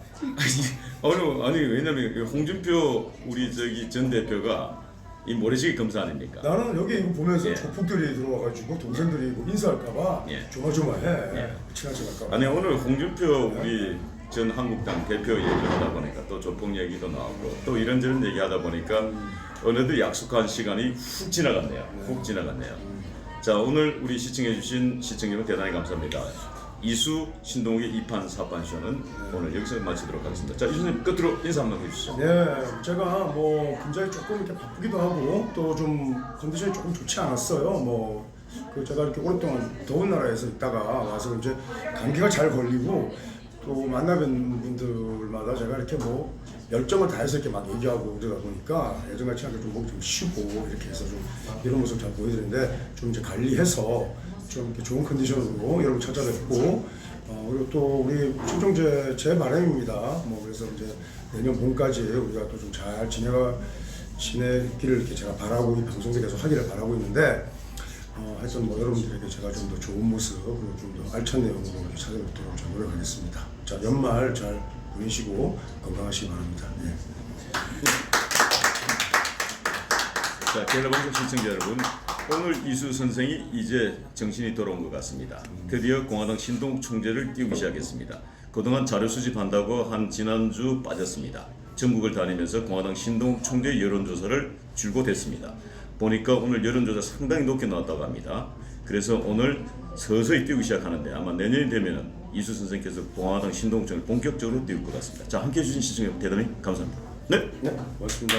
아니 왜냐면 홍준표 우리 저기 전 대표가 이 모래시계 검사 아닙니까? 나는 여기 이거 보면서 예. 조폭들이 들어와가지고 동생들이 뭐 인사할까봐 예. 조마조마해. 예. 친하지할까봐. 아니 오늘 홍준표 우리 전 한국당 대표 얘기를 하다 보니까 또 조폭 얘기도 나오고 또 이런저런 얘기하다 보니까 어느덧 약속한 시간이 훅 지나갔네요. 훅 지나갔네요. 자 오늘 우리 시청해주신 시청 여러분 대단히 감사합니다. 이수 신동욱의 2판 4판 쇼는 오늘 여기서 마치도록 하겠습니다. 자 이수님 끝으로 인사 한번 해주시죠. 네, 제가 뭐 굉장히 조금 이렇게 바쁘기도 하고 또 좀 컨디션이 조금 좋지 않았어요. 제가 이렇게 오랫동안 더운 나라에서 있다가 와서 이제 감기가 잘 걸리고 또 만나뵌 분들마다 제가 이렇게 뭐 열정을 다해서 이렇게 막 얘기하고 이러다 보니까 예전같이 않게 좀 목이 좀 쉬고 이렇게 해서 좀 이런 모습 잘 보여드리는데 좀 이제 관리해서 좀 이렇게 좋은 컨디션으로 여러분 찾아뵙고 그리고 또 우리 충청제 제 바람입니다. 그래서 이제 내년 봄까지 우리가 또 좀 잘 지내기를 이렇게 제가 바라고 이 방송도 계속 하기를 바라고 있는데 하여튼 여러분들에게 제가 좀 더 좋은 모습 그리고 좀 더 알찬 내용으로 찾아뵙도록 좀 노력하겠습니다. 자 연말 잘 보내시고 건강하시기 바랍니다. 네. 자, 갤러방송 시청자 여러분, 오늘 이수 선생이 이제 정신이 돌아온 것 같습니다. 드디어 공화당 신동욱 총재를 띄우기 시작했습니다. 그동안 자료 수집한다고 한 지난주 빠졌습니다. 전국을 다니면서 공화당 신동욱 총재 여론조사를 줄곧 했습니다. 보니까 오늘 여론조사 상당히 높게 나왔다고 합니다. 그래서 오늘 서서히 띄우기 시작하는데 아마 내년이 되면 이수 선생께서 공화당 신동욱 총재를 본격적으로 띄울 것 같습니다. 자, 함께해 주신 시청자 여러분 대단히 감사합니다. 네. 고맙습니다.